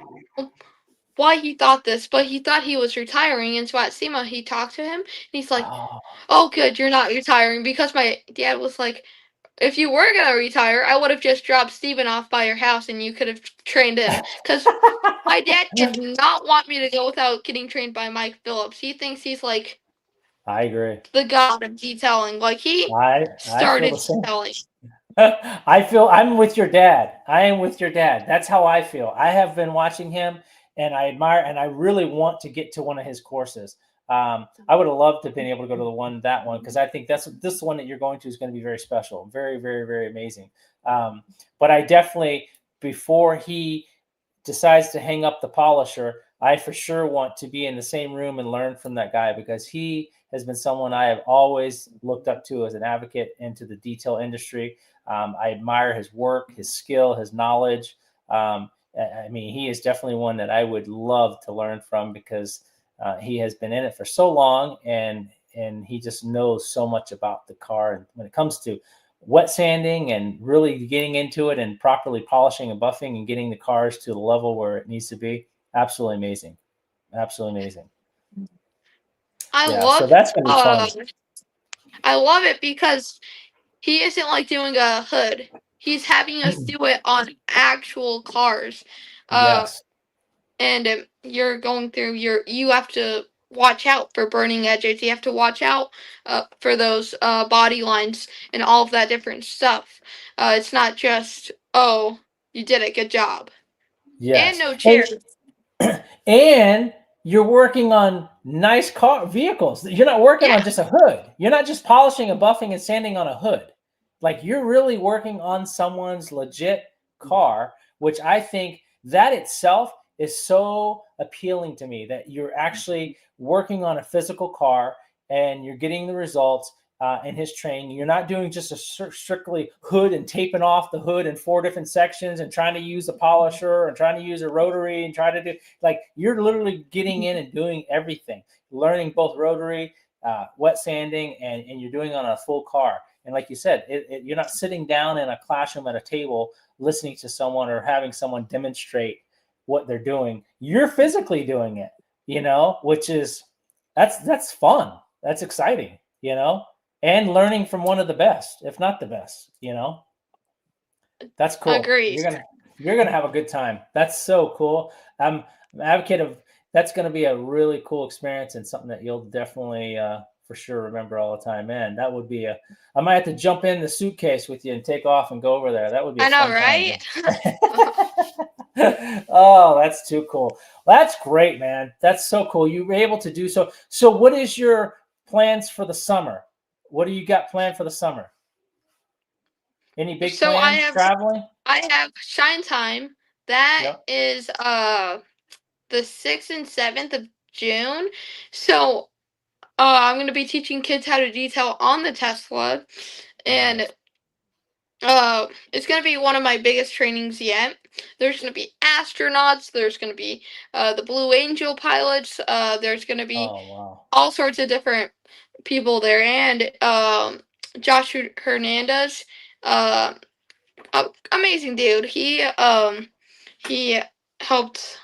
why he thought this, but he thought he was retiring, and so at SEMA he talked to him, and he's like, Oh, "Oh, good, you're not retiring," because my dad was like, "If you were gonna retire, I would have just dropped Steven off by your house, and you could have trained him." Because my dad did not want me to go without getting trained by Mike Phillips. He thinks he's like I agree. the god of detailing. Like he I feel the started same. detailing. I'm with your dad. I am with your dad. That's how I feel. I have been watching him, and I admire, and I really want to get to one of his courses. I would have loved to have been able to go to that one, because I think this one that you're going to is going to be very special, very amazing. But I definitely, before he decides to hang up the polisher, I for sure want to be in the same room and learn from that guy, because he has been someone I have always looked up to as an advocate into the detail industry. I admire his work, his skill, his knowledge. I mean, he is definitely one that I would love to learn from, because he has been in it for so long, and he just knows so much about the car. And when it comes to wet sanding and really getting into it and properly polishing and buffing and getting the cars to the level where it needs to be, absolutely amazing. Absolutely amazing. I Yeah, so love that's going to be uh fun. I love it because he isn't like doing a hood. He's having us do it on actual cars. Uh Yes. and you're going through you have to watch out for burning edges. You have to watch out for those body lines and all of that different stuff. It's not just, oh, you did it, good job. And Yes. no cheers. And you're working on nice car vehicles. You're not working Yeah. on just a hood. You're not just polishing and buffing and sanding on a hood. Like, you're really working on someone's legit car, which I think that itself is so appealing to me, that you're actually working on a physical car and you're getting the results in his training. You're not doing just a strictly hood and taping off the hood in 4 different sections and trying to use a polisher and trying to use a rotary and try to do, like, you're literally getting in and doing everything, learning both rotary, wet sanding, and you're doing it on a full car. And like you said, you're not sitting down in a classroom at a table listening to someone or having someone demonstrate what they're doing. You're physically doing it, which is that's fun. That's exciting, and learning from one of the best, if not the best. That's cool. Agreed. You're gonna have a good time. That's so cool. I'm an advocate of that's gonna be a really cool experience, and something that you'll definitely for sure remember all the time. Man, that would be I might have to jump in the suitcase with you and take off and go over there. That would be a I know, fun time. right? Oh, that's too cool. That's great, man. That's so cool. You were able to do so. So what is your plans for the summer? What do you got planned for the summer? Any big So I plans have traveling? I have Shine Time. That Yep. is the 6th and 7th of June. So I'm gonna be teaching kids how to detail on the Tesla, and Nice. it's gonna be one of my biggest trainings yet. There's gonna be astronauts. There's gonna be the Blue Angel pilots. There's gonna be Oh, wow. all sorts of different people there, and Josh Hernandez, uh, amazing dude. He helped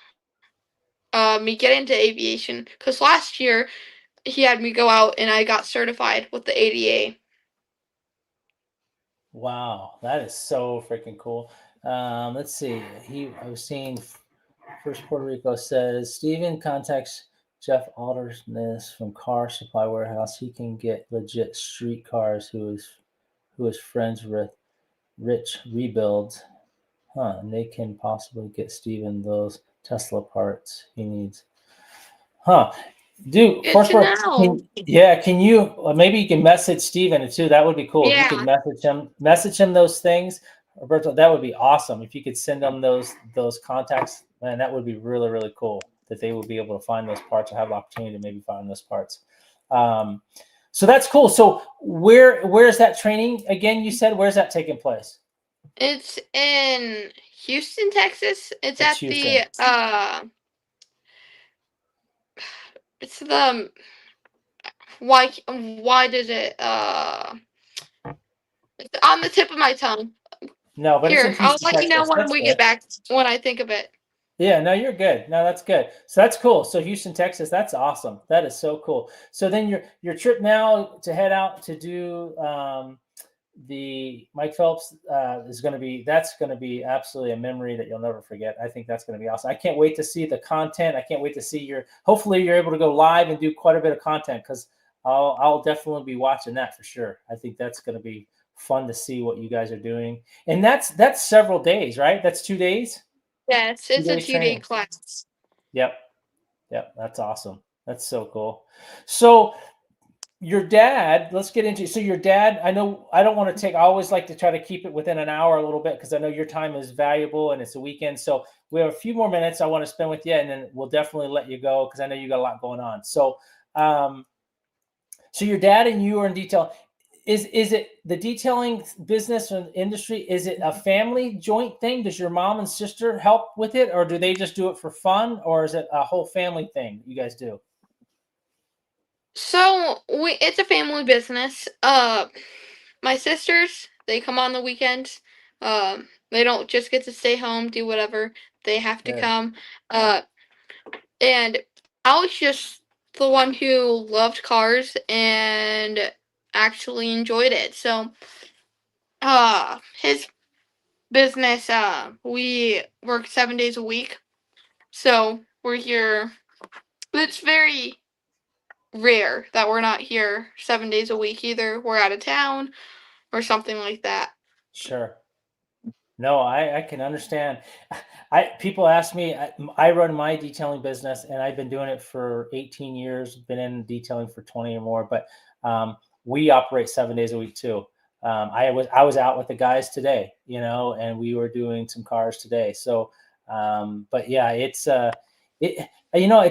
me get into aviation because last year he had me go out and I got certified with the ADA. Wow, that is so freaking cool. Let's see. I was seeing First Puerto Rico says Steven contacts Jeff Alderness from Car Supply Warehouse. He can get legit street cars. Who is friends with Rich Rebuilds. Huh? And they can possibly get Steven those Tesla parts he needs. Huh? Dude, Good first to of all, know. can you maybe you can message Steven too? That would be cool. If you could Yeah, message him those things, Roberto, that would be awesome. If you could send them those contacts, man, that would be really, really cool that they would be able to find those parts or have the opportunity to maybe find those parts. Um, so that's cool. So where's that training again? You said where's that taking place? it's in Houston, Texas. It's It's at the Houston. it's the why did it it's on the tip of my tongue. No, but it's in Here, I'll Houston, let you know Texas. when That's we good. get back when I think of it. Yeah, no, you're good. No, that's good. So that's cool. So Houston, Texas, that's awesome. That is so cool. So then your trip now to head out to do the Mike Phelps is going to be that's going to be absolutely a memory that you'll never forget. I think that's going to be awesome. I can't wait to see the content. I can't wait to see hopefully you're able to go live and do quite a bit of content because I'll definitely be watching that for sure. I think that's going to be fun to see what you guys are doing. And that's several days, right? That's 2 days. Yes, two it's a days 2 day training. class. Yep. Yep. That's awesome. That's so cool. So your dad, let's get into so your dad, I know I don't want to I always like to try to keep it within an hour a little bit because I know your time is valuable and it's a weekend. So we have a few more minutes I want to spend with you and then we'll definitely let you go because I know you got a lot going on. Um, so your dad and you are in detail. Is it the detailing business or industry? Is it a family joint thing? Does your mom and sister help with it, or do they just do it for fun, or is it a whole family thing you guys do? So it's a family business. My sisters, they come on the weekends. They don't just get to stay home, do whatever. They have to Good. come. Uh, and I was just the one who loved cars and actually enjoyed it. So, his business, we work 7 days a week. So we're here. It's very rare that we're not here 7 days a week. Either we're out of town or something like that. Sure. No, I can understand. I people ask me. I run my detailing business, and I've been doing it for 18 years. Been in detailing for 20 or more, but we operate 7 days a week too. I was out with the guys today, and we were doing some cars today. So, but yeah, it's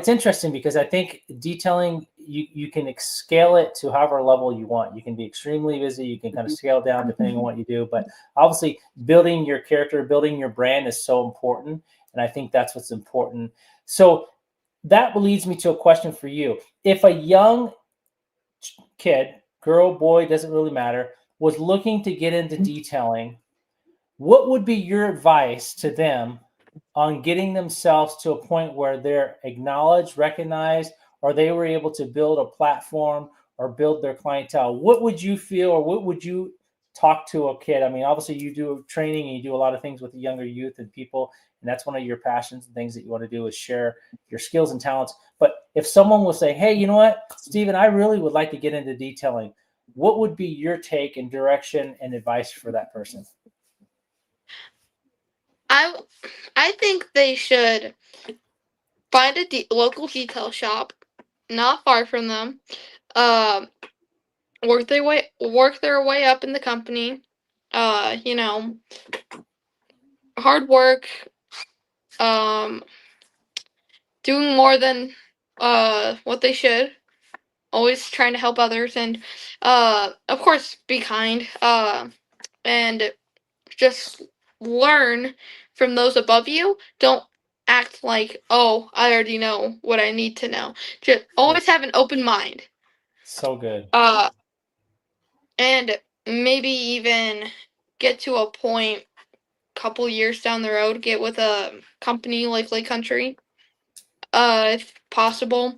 interesting because I think detailing you can scale it to however level you want. You can be extremely busy. You can kind of scale down depending on what you do, but obviously building your character, building your brand is so important. And I think that's what's important. So that leads me to a question for you. If a young kid, girl, boy, doesn't really matter, was looking to get into detailing, what would be your advice to them on getting themselves to a point where they're acknowledged, recognized, or they were able to build a platform or build their clientele? What would you feel, or what would you talk to a kid? I mean, obviously, you do training and you do a lot of things with the younger youth and people, and that's one of your passions and things that you want to do is share your skills and talents. But if someone will say, "Hey, you know what, Steven, I really would like to get into detailing," what would be your take and direction and advice for that person? I I think they should find a local detail shop not far from them. Um, work their way up in the company. You know, hard work. Um, doing more than what they should. Always trying to help others and of course be kind. And just learn from those above you. Don't act like, oh, I already know what I need to know. Just always have an open mind. So good. Uh, and maybe even get to a point couple years down the road, get with a company like Lake Country, if possible.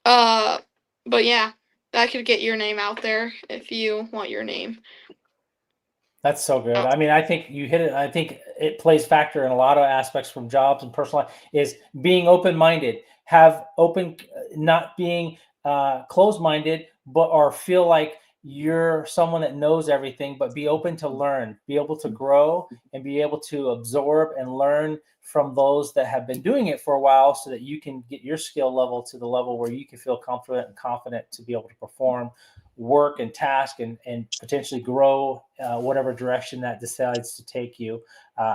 Uh, but yeah, that could get your name out there if you want your name That's so good. out. I mean, I think you hit it. I think it plays factor in a lot of aspects from jobs and personal life is being open-minded, have open, not being closed-minded, but or feel like you're someone that knows everything, but be open to learn, be able to grow, and be able to absorb and learn from those that have been doing it for a while, so that you can get your skill level to the level where you can feel confident and confident to be able to perform work and task, and potentially grow whatever direction that decides to take you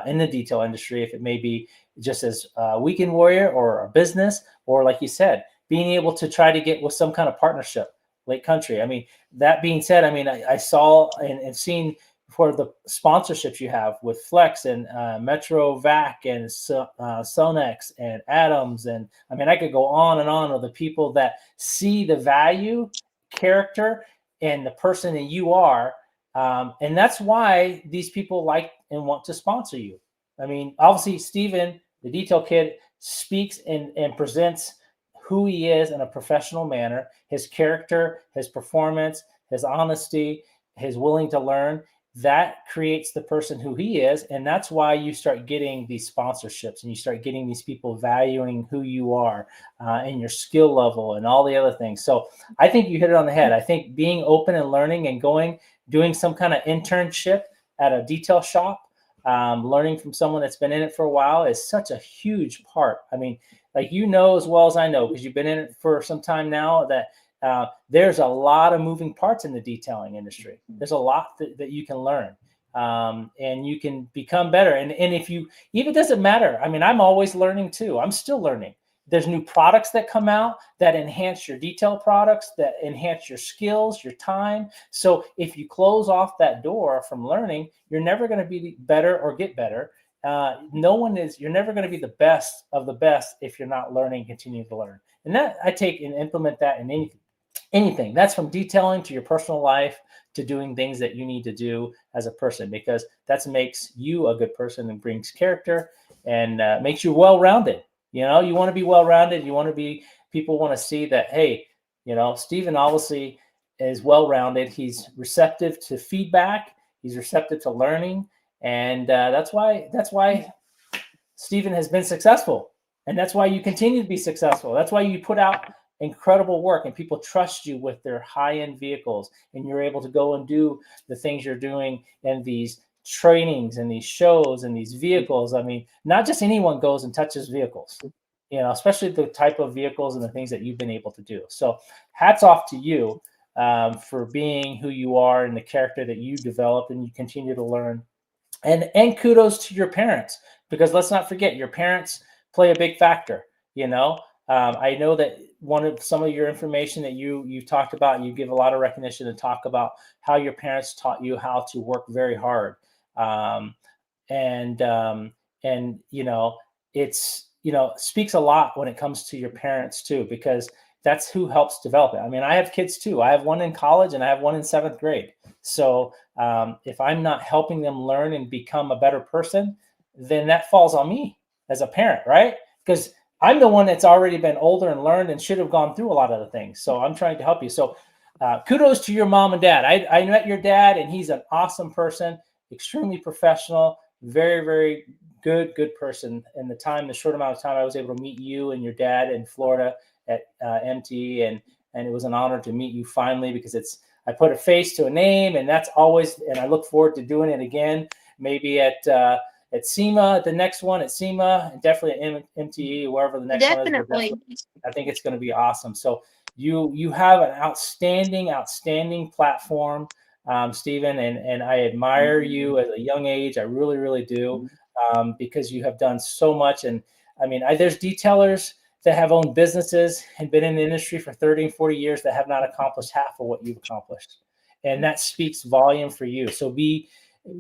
in the detail industry, if it may be just as a weekend warrior or a business, or like you said, being able to try to get with some kind of partnership, Lake Country. I mean, that being said, I mean, I saw and seen for the sponsorships you have with Flex and Metro Vac and SONAX and Adams. And I mean, I could go on and on of the people that see the value, character, and the person that you are. And that's why these people like and want to sponsor you. I mean, obviously, Steven, the detail kid, speaks and presents who he is in a professional manner, his character, his performance, his honesty, his willing to learn. That creates the person who he is. And that's why you start getting these sponsorships, and you start getting these people valuing who you are and your skill level and all the other things. So I think you hit it on the head. I think being open and learning and doing some kind of internship at a detail shop, learning from someone that's been in it for a while, is such a huge part. I mean, like, you know as well as I know, because you've been in it for some time now, that there's a lot of moving parts in the detailing industry. There's a lot that you can learn, and you can become better. And if you, even doesn't matter. I mean, I'm always learning too. I'm still learning. There's new products that come out that enhance your detail products, that enhance your skills, your time. So if you close off that door from learning, you're never going to be better or get better. You're never going to be the best of the best if you're not learning, continuing to learn. And that I take and implement that in anything. That's from detailing to your personal life, to doing things that you need to do as a person, because that makes you a good person and brings character and makes you well-rounded. You know, you want to be well-rounded. You want to be, people want to see that, hey, you know, Steven obviously is well-rounded. He's receptive to feedback. He's receptive to learning. And that's why Steven has been successful. And that's why you continue to be successful. That's why you put out incredible work, and people trust you with their high-end vehicles, and you're able to go and do the things you're doing in these trainings and these shows and these vehicles. I mean, not just anyone goes and touches vehicles, you know, especially the type of vehicles and the things that you've been able to do. So hats off to you for being who you are and the character that you develop and you continue to learn. And kudos to your parents, because let's not forget, your parents play a big factor. You know, I know that some of your information that you've talked about, you give a lot of recognition and talk about how your parents taught you how to work very hard, um, and you know, it's, you know, speaks a lot when it comes to your parents too, because that's who helps develop it. I mean, I have kids too. I have one in college and I have one in 7th grade. So if I'm not helping them learn and become a better person, then that falls on me as a parent, right? Because I'm the one that's already been older and learned and should have gone through a lot of the things. So I'm trying to help you. So kudos to your mom and dad. I met your dad, and he's an awesome person, extremely professional, very, very good person. In the short amount of time I was able to meet you and your dad in Florida at MT, and it was an honor to meet you finally, because I put a face to a name, and that's always, and I look forward to doing it again, maybe at SEMA, the next one at SEMA, and definitely at MTE, wherever the next one is. I think it's going to be awesome. So you have an outstanding platform, Steven, and I admire you at a young age. I really, really do, because you have done so much. And I mean, there's detailers that have owned businesses and been in the industry for 30 and 40 years that have not accomplished half of what you've accomplished. And that speaks volume for you. So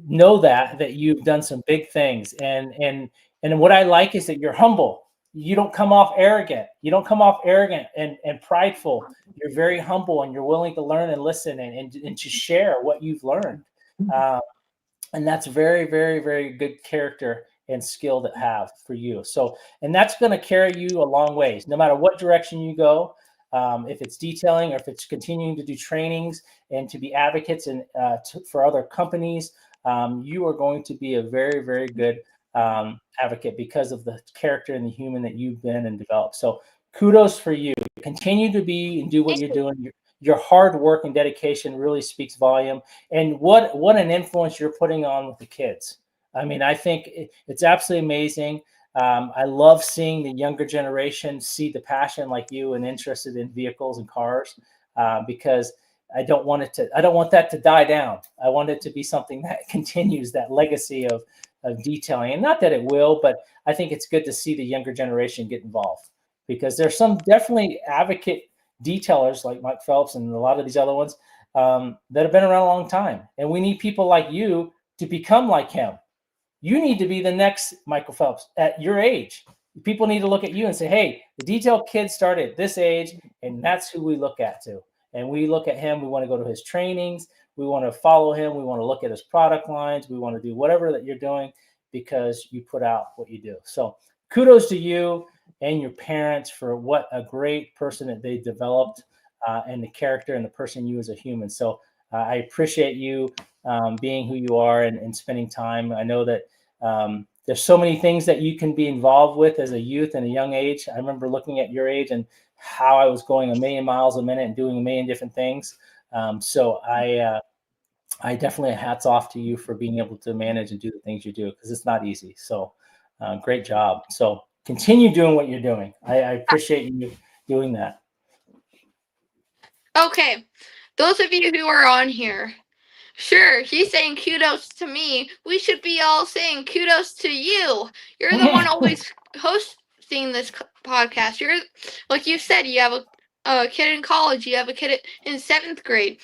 know that you've done some big things. And what I like is that you're humble. You don't come off arrogant. You don't come off arrogant and prideful. You're very humble, and you're willing to learn and listen and to share what you've learned. And that's very, very, very good character and skill to have for you. So, and that's going to carry you a long ways, no matter what direction you go. If it's detailing, or if it's continuing to do trainings and to be advocates and for other companies, you are going to be a very, very good advocate, because of the character and the human that you've been and developed. So kudos for you. Continue to be and do what you're doing. your hard work and dedication really speaks volume. And what an influence you're putting on with the kids. I mean, I think it's absolutely amazing. I love seeing the younger generation see the passion like you and interested in vehicles and cars, because I don't want that to die down. I want it to be something that continues that legacy of detailing. And not that it will, but I think it's good to see the younger generation get involved, because there's some definitely advocate detailers like Mike Phelps and a lot of these other ones, that have been around a long time. And we need people like you to become like him. You need to be the next Michael Phelps at your age. People need to look at you and say, hey, the detail kid started at this age, and that's who we look at too. And we look at him, we want to go to his trainings, we want to follow him, we want to look at his product lines, we want to do whatever that you're doing because you put out what you do. So kudos to you and your parents for what a great person that they developed, and the character and the person you as a human. So I appreciate you being who you are and spending time. I know that there's so many things that you can be involved with as a youth and a young age. I remember looking at your age and how I was going a million miles a minute and doing a million different things. So I definitely hats off to you for being able to manage and do the things you do, because it's not easy. So great job. So continue doing what you're doing. I appreciate you doing that. Okay, those of you who are on here, sure, he's saying kudos to me. We should be all saying kudos to you. You're the one always hosting this podcast. You're, like you said, you have a kid in college. You have a kid in 7th grade.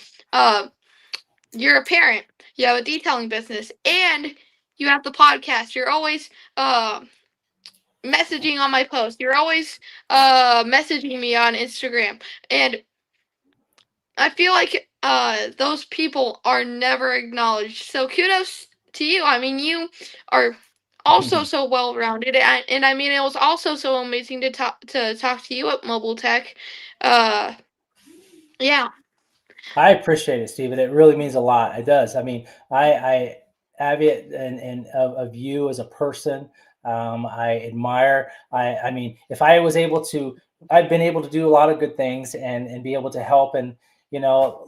You're a parent. You have a detailing business, and you have the podcast. You're always messaging on my post. You're always messaging me on Instagram, and I feel like those people are never acknowledged. So kudos to you. I mean, you are also so well rounded, and I mean, it was also so amazing to talk to you at Mobile Tech. Yeah. I appreciate it, Stephen. It really means a lot. It does. I mean, I avid and of you as a person. I admire. I mean, if I was able to, I've been able to do a lot of good things and be able to help. And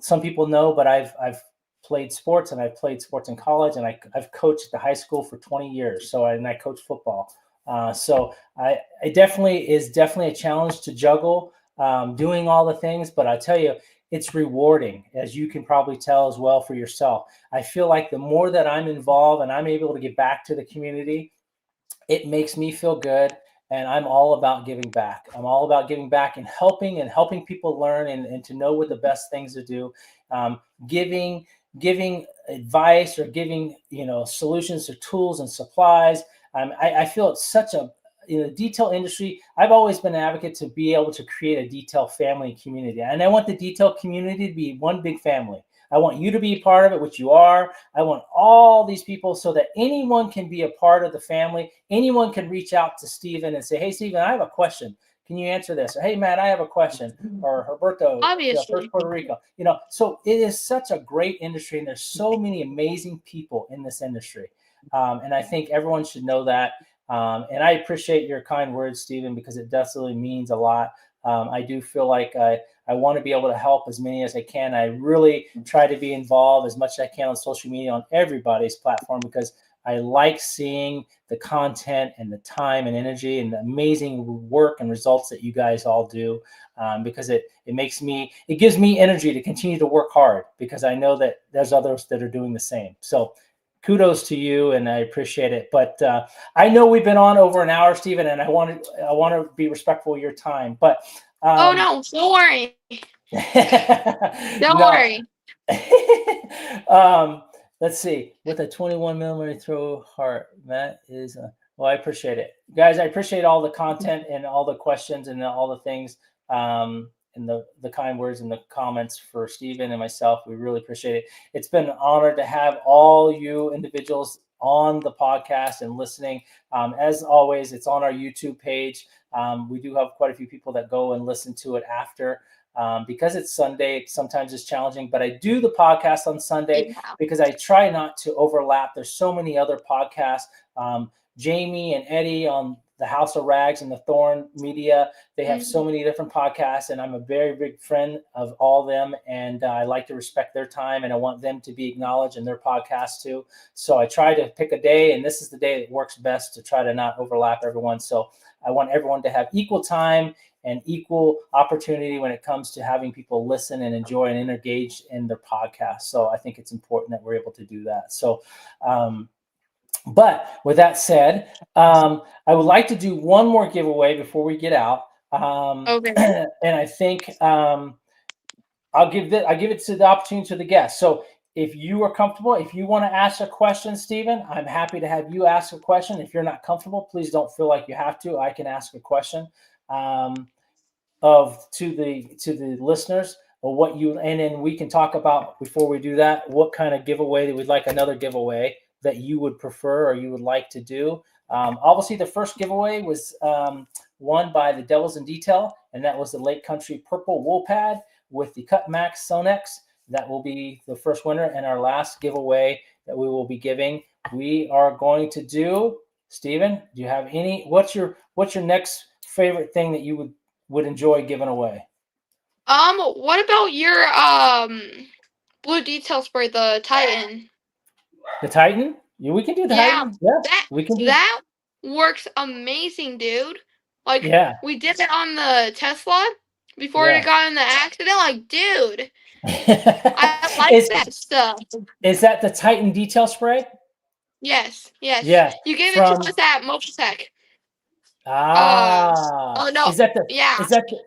some people know, but I've played sports, and I've played sports in college, and I've coached at the high school for 20 years. So I coach football. So it definitely is definitely a challenge to juggle, doing all the things. But I tell you, it's rewarding, as you can probably tell as well for yourself. I feel like the more that I'm involved and I'm able to give back to the community, it makes me feel good. And I'm all about giving back. I'm all about giving back and helping people learn and to know what the best things to do. Giving advice or giving solutions to tools and supplies. I feel it's such a, in the detail industry, I've always been an advocate to be able to create a detail family and community. And I want the detail community to be one big family. I want you to be a part of it, which you are. I want all these people so that anyone can be a part of the family. Anyone can reach out to Steven and say, hey, Steven, I have a question. Can you answer this? Or, hey, Matt, I have a question. Or Roberto, Obviously. First Puerto Rico. So it is such a great industry, and there's so many amazing people in this industry. And I think everyone should know that. And I appreciate your kind words, Steven, because it definitely means a lot. I do feel like I want to be able to help as many as I can. I really try to be involved as much as I can on social media on everybody's platform, because I like seeing the content and the time and energy and the amazing work and results that you guys all do, because it gives me energy to continue to work hard, because I know that there's others that are doing the same. So kudos to you, and I appreciate it. But I know we've been on over an hour, Steven, and I want to be respectful of your time. But Oh no, don't worry. Don't worry. Let's see. With a 21 millimeter throw heart, Matt is. Well, I appreciate it, guys. I appreciate all the content and all the questions and all the things, and the kind words and the comments for Steven and myself. We really appreciate it. It's been an honor to have all you individuals on the podcast and listening. As always, it's on our YouTube page. We do have quite a few people that go and listen to it after. Because it's Sunday, sometimes it's challenging, but I do the podcast on Sunday because I try not to overlap. There's so many other podcasts. Jamie and Eddie on the House of Rags and the Thorn Media. They have so many different podcasts, and I'm a very big friend of all of them. And I like to respect their time, and I want them to be acknowledged in their podcasts too. So I try to pick a day, and this is the day that works best to try to not overlap everyone. So I want everyone to have equal time and equal opportunity when it comes to having people listen and enjoy and engage in their podcast. So I think it's important that we're able to do that. So, but with that said, I would like to do one more giveaway before we get out. Okay. And I think I'll give it to the opportunity to the guests. So if you are comfortable, if you want to ask a question, Steven, I'm happy to have you ask a question. If you're not comfortable, please don't feel like you have to. I can ask a question to the listeners, or what you, and then we can talk about, before we do that, what kind of giveaway that we'd like, another giveaway that you would prefer or you would like to do. Obviously, the first giveaway was won by the Devils in Detail, and that was the Lake Country Purple Wool Pad with the Cut Max SONAX. That will be the first winner. And our last giveaway that we will be giving, we are going to do, Steven, do you have any, what's your next favorite thing that you would enjoy giving away? What about your blue detail spray, the Titan? The Titan? Yeah, we can do the Yeah, Titan. Yeah, we can do that works amazing, dude. Like, yeah. we did it on the Tesla before Yeah. it got in the accident. Like, dude, I like that stuff. Is that the Titan detail spray? Yes. Yes. You gave it to us at Mobile Tech. Ah. Oh no. Is that Yeah.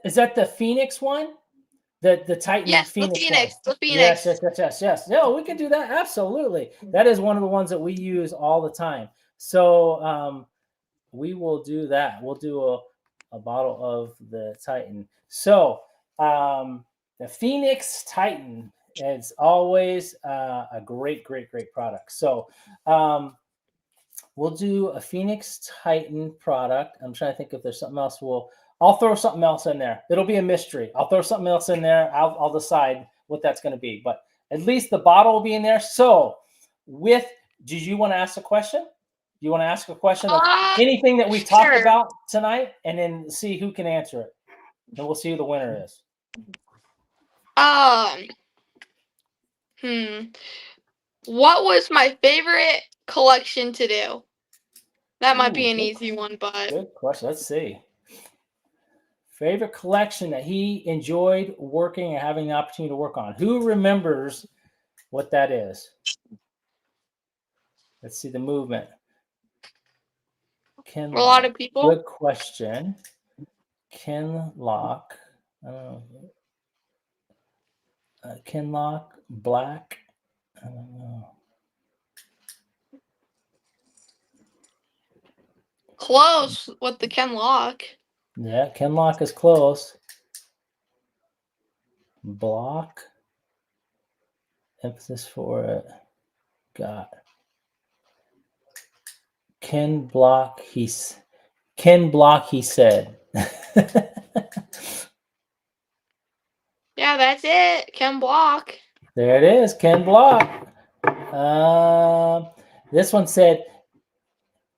is that the Phoenix one? The Titan Yes, Phoenix the one. Phoenix. The Yes. Phoenix. No, we can do that. Absolutely. That is one of the ones that we use all the time. So we will do that. We'll do a bottle of the Titan. So the Phoenix Titan is always a great product. So we'll do a Phoenix Titan product. I'm trying to think if there's something else. I'll throw something else in there. It'll be a mystery. I'll throw something else in there. I'll decide what that's going to be. But at least the bottle will be in there. So did you want to ask a question? Do you want to ask a question of anything that we talked about tonight, and then see who can answer it? And we'll see who the winner is. What was my favorite collection to do? That might be an easy one, but good question. Let's see. Favorite collection that he enjoyed working and having the opportunity to work on. Who remembers what that is? Let's see the movement. A lot of people. Good question. Kenlock. Kenlock Black. I don't know. Close with the Kenlock. Yeah, Kenlock is close. Block. Emphasis for it. Got. Ken Block, he said. Yeah, that's it. Ken Block. There it is, Ken Block. This one said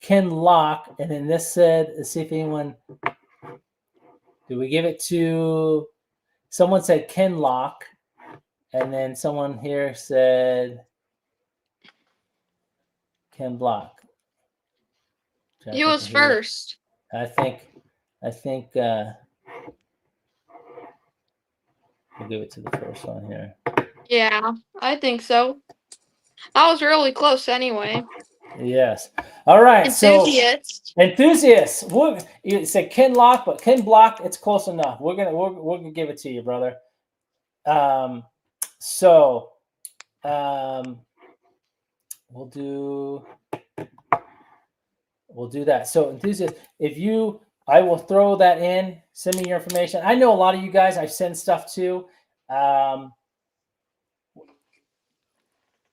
Ken Lock, and then this said, let's see if anyone, do we give it to, someone said Ken Lock, and then someone here said Ken Block. He was first. I think we'll give it to the first one here. Yeah, I think so. That was really close anyway. Yes. All right. Enthusiasts. So enthusiasts. You said Ken Lock, but Ken Block, it's close enough. We're gonna give it to you, brother. We'll do that. So enthusiasts, I will throw that in. Send me your information. I know a lot of you guys I send stuff to.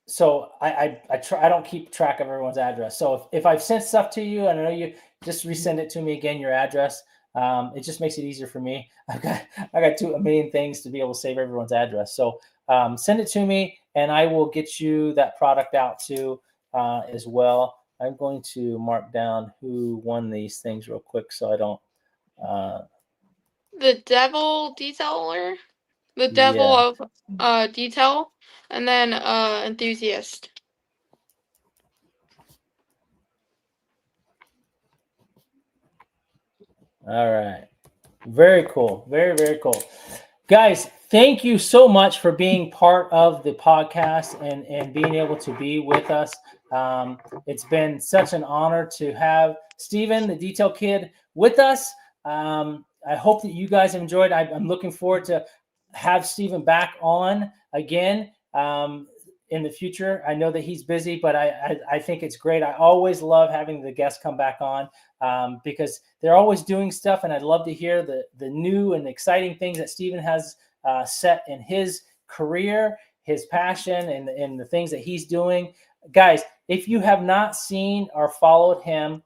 So I don't keep track of everyone's address. So if I've sent stuff to you, and I know you, just resend it to me again, your address. It just makes it easier for me. I got a million things to be able to save everyone's address. So send it to me, and I will get you that product out too as well. I'm going to mark down who won these things real quick so I don't. The devil detailer, the devil Yeah. of detail, and then enthusiast. All right. Very cool. Very, very cool. Guys, thank you so much for being part of the podcast and being able to be with us. It's been such an honor to have Steven, the detail kid, with us. I hope that you guys have enjoyed. I'm looking forward to have Steven back on again in the future. I know that he's busy, but I think it's great. I always love having the guests come back on because they're always doing stuff, and I'd love to hear the new and exciting things that Steven has set in his career, his passion, and the things that he's doing. Guys, if you have not seen or followed him,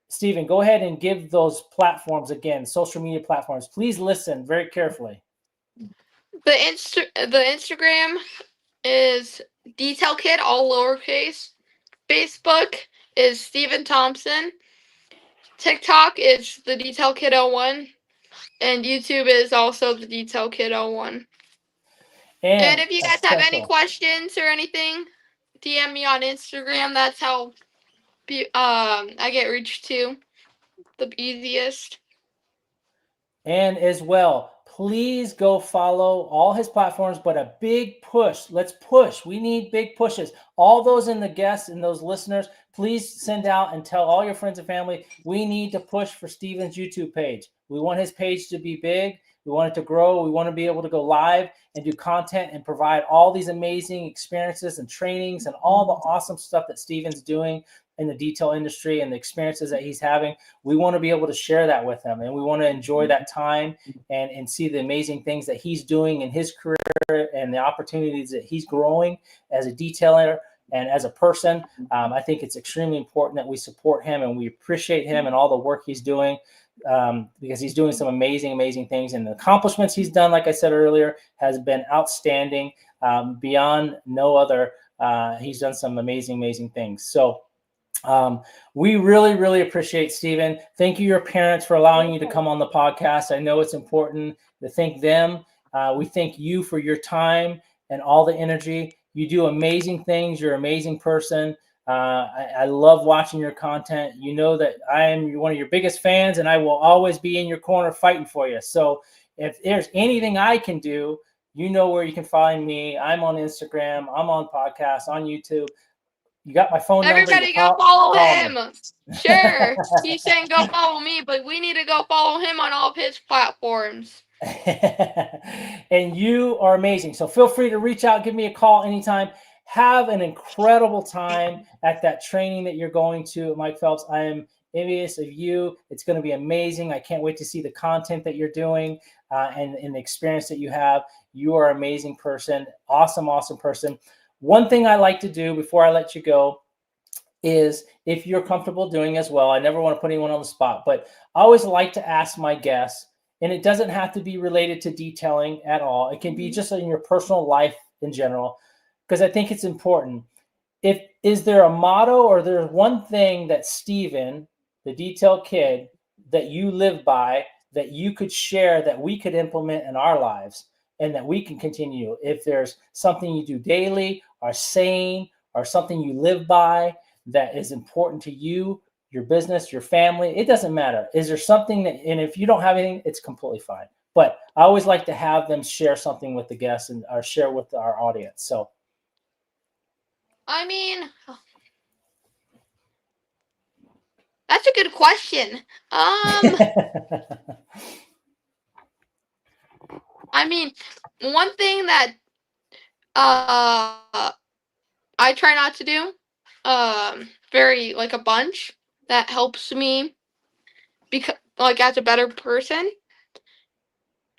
Steven, go ahead and give those platforms again, social media platforms. Please listen very carefully. The Instagram is Detail Kid, all lowercase. Facebook is Steven Thompson. TikTok is the Detail Kid 01. And YouTube is also the Detail Kid 01. And And if you a guys have any special. questions or anything, DM me on Instagram. That's how I get reached to the easiest. And as well, please go follow all his platforms, but a big push. Let's push. We need big pushes. All those in the guests and those listeners, please send out and tell all your friends and family, we need to push for Steven's YouTube page. We want his page to be big. We want it to grow. We want to be able to go live and do content and provide all these amazing experiences and trainings and all the awesome stuff that Steven's doing in the detail industry and the experiences that he's having. We want to be able to share that with him, and we want to enjoy that time and see the amazing things that he's doing in his career and the opportunities that he's growing as a detailer and as a person. I think it's extremely important that we support him and we appreciate him and all the work he's doing because he's doing some amazing, amazing things. And the accomplishments he's done, like I said earlier, has been outstanding, beyond no other. He's done some amazing, amazing things. So we really, really appreciate Steven. Thank you, your parents, for allowing you to come on the podcast. I know it's important to thank them. We thank you for your time and all the energy. You do amazing things. You're an amazing person. I love watching your content. You know that I am one of your biggest fans, and I will always be in your corner fighting for you. So if there's anything I can do, you know where you can find me. I'm on Instagram. I'm on podcasts, on YouTube. You got my phone number. Everybody go follow him. Me. Sure. He's saying go follow me, but we need to go follow him on all of his platforms. And you are amazing. So feel free to reach out, give me a call anytime. Have an incredible time at that training that you're going to at Mike Phelps. I am envious of you. It's going to be amazing. I can't wait to see the content that you're doing and the experience that you have. You are an amazing person. Awesome, awesome person. One thing I like to do before I let you go is, if you're comfortable doing as well, I never want to put anyone on the spot, but I always like to ask my guests, and it doesn't have to be related to detailing at all. It can be just in your personal life in general, because I think it's important. Is there a motto or there's one thing that Steven, the detail kid, that you live by that you could share that we could implement in our lives and that we can continue? If there's something you do daily or saying or something you live by that is important to you, your business, your family, it doesn't matter. Is there something that, and if you don't have anything, it's completely fine. But I always like to have them share something with the guests and or share with our audience. So, I mean, that's a good question. I mean, one thing that I try not to do, very like a bunch that helps me because like as a better person,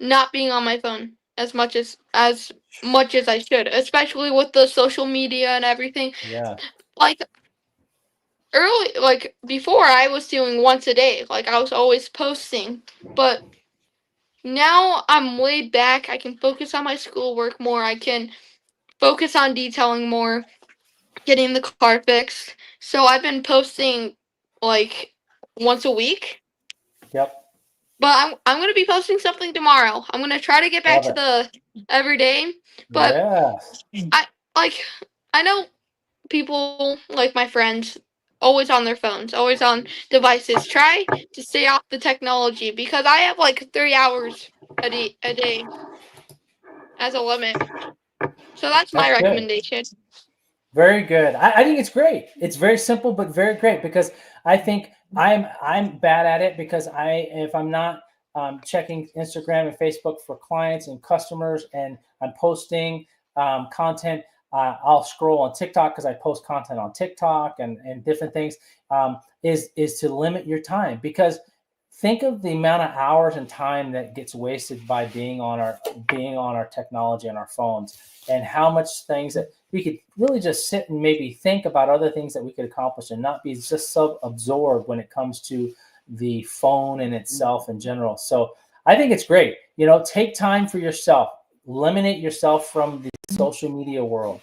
not being on my phone as much as I should, especially with the social media and everything. yeah. Like early, like before, I was doing once a day. Like I was always posting, but now I'm laid back. I can focus on my schoolwork more. I can focus on detailing more. getting the car fixed. So I've been posting like once a week. Yep. But I'm gonna be posting something tomorrow. I'm gonna try to get back Love to it. the everyday. But Yes. I like I know people like my friends always on their phones, always on devices. Try to stay off the technology because I have like 3 hours a day as a limit. So that's my That's good. recommendation. Very good. I think it's great. It's very simple, but very great because I think I'm bad at it because if I'm not checking Instagram and Facebook for clients and customers and I'm posting content, I'll scroll on TikTok because I post content on TikTok and different things. Is to limit your time because think of the amount of hours and time that gets wasted by being on our technology and our phones and how much things that we could really just sit and maybe think about other things that we could accomplish and not be just so absorbed when it comes to the phone in itself in general. So I think it's great. Take time for yourself, eliminate yourself from the social media world.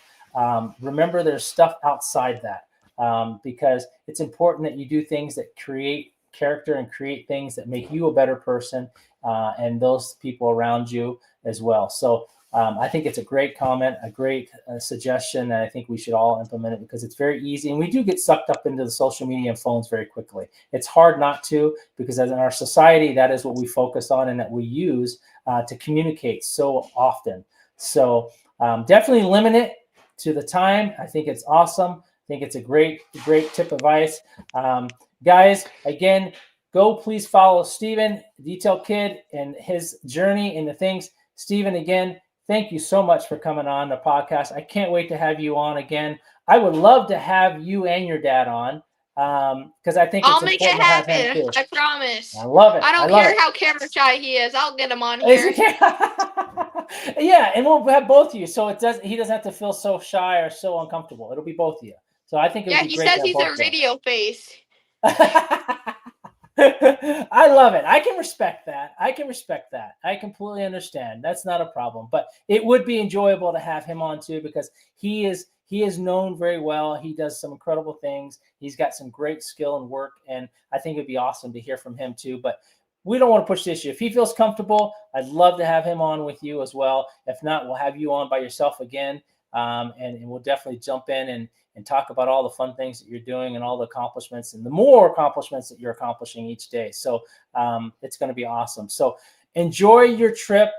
Remember, there's stuff outside that because it's important that you do things that create character and create things that make you a better person and those people around you as well. So I think it's a great comment, a great suggestion, and I think we should all implement it because it's very easy. And we do get sucked up into the social media and phones very quickly. It's hard not to because as in our society, that is what we focus on and that we use to communicate so often. So definitely limit it to the time. I think it's awesome. I think it's a great tip advice. Guys, again, go please follow Steven, Detail Kid, and his journey into things. Steven, again, thank you so much for coming on the podcast. I can't wait to have you on again. I would love to have you and your dad on because I think it's I'll make it important to have him happen. too. I promise. I love it. I I don't love care it. how camera shy he is. I'll get him on Is he? here. Yeah, and we'll have both of you, so he doesn't have to feel so shy or so uncomfortable. It'll be both of you. So I think it would Yeah, be he great to says have he's both a of you. radio face. I love it. I can respect that. I completely understand. That's not a problem. But it would be enjoyable to have him on too because he is known very well. He does some incredible things. He's got some great skill and work, and I think it'd be awesome to hear from him too. But we don't want to push the issue. If he feels comfortable, I'd love to have him on with you as well. If not, we'll have you on by yourself again, and we'll definitely jump in and talk about all the fun things that you're doing and all the accomplishments and the more accomplishments that you're accomplishing each day. So it's going to be awesome. So enjoy your trip.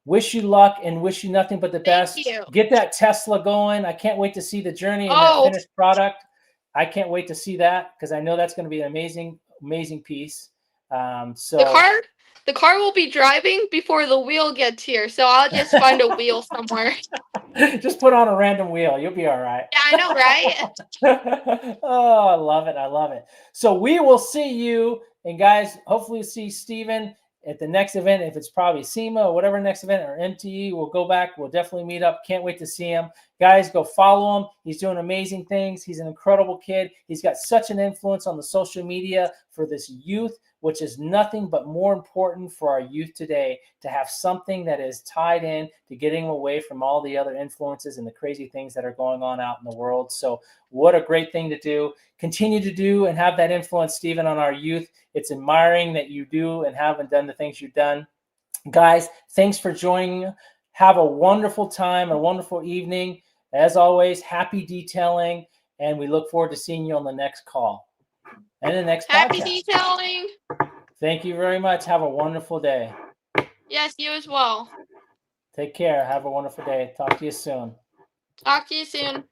Wish you luck and wish you nothing but the Thank best. you. Get that Tesla going. I can't wait to see the journey and that Oh, finished product. I can't wait to see that because I know that's going to be an amazing piece. the So car will be driving before the wheel gets here, so I'll just find a wheel somewhere. just put on a random wheel. You'll be all right. Yeah, I know, right? Oh, I love it. I love it. So we will see you. And guys, hopefully see Steven at the next event. If it's probably SEMA or whatever next event or MTE, we'll go back. We'll definitely meet up. Can't wait to see him. Guys, go follow him. He's doing amazing things. He's an incredible kid. He's got such an influence on the social media for this youth, which is nothing but more important for our youth today to have something that is tied in to getting away from all the other influences and the crazy things that are going on out in the world. So what a great thing to do. Continue to do and have that influence, Stephen, on our youth. It's admiring that you do and haven't done the things you've done. Guys, thanks for joining. Have a wonderful time, a wonderful evening. As always, happy detailing, and we look forward to seeing you on the next call and the next Happy podcast. detailing. Thank you very much. Have a wonderful day. Yes, you as well. Take care. Have a wonderful day. Talk to you soon. Talk to you soon.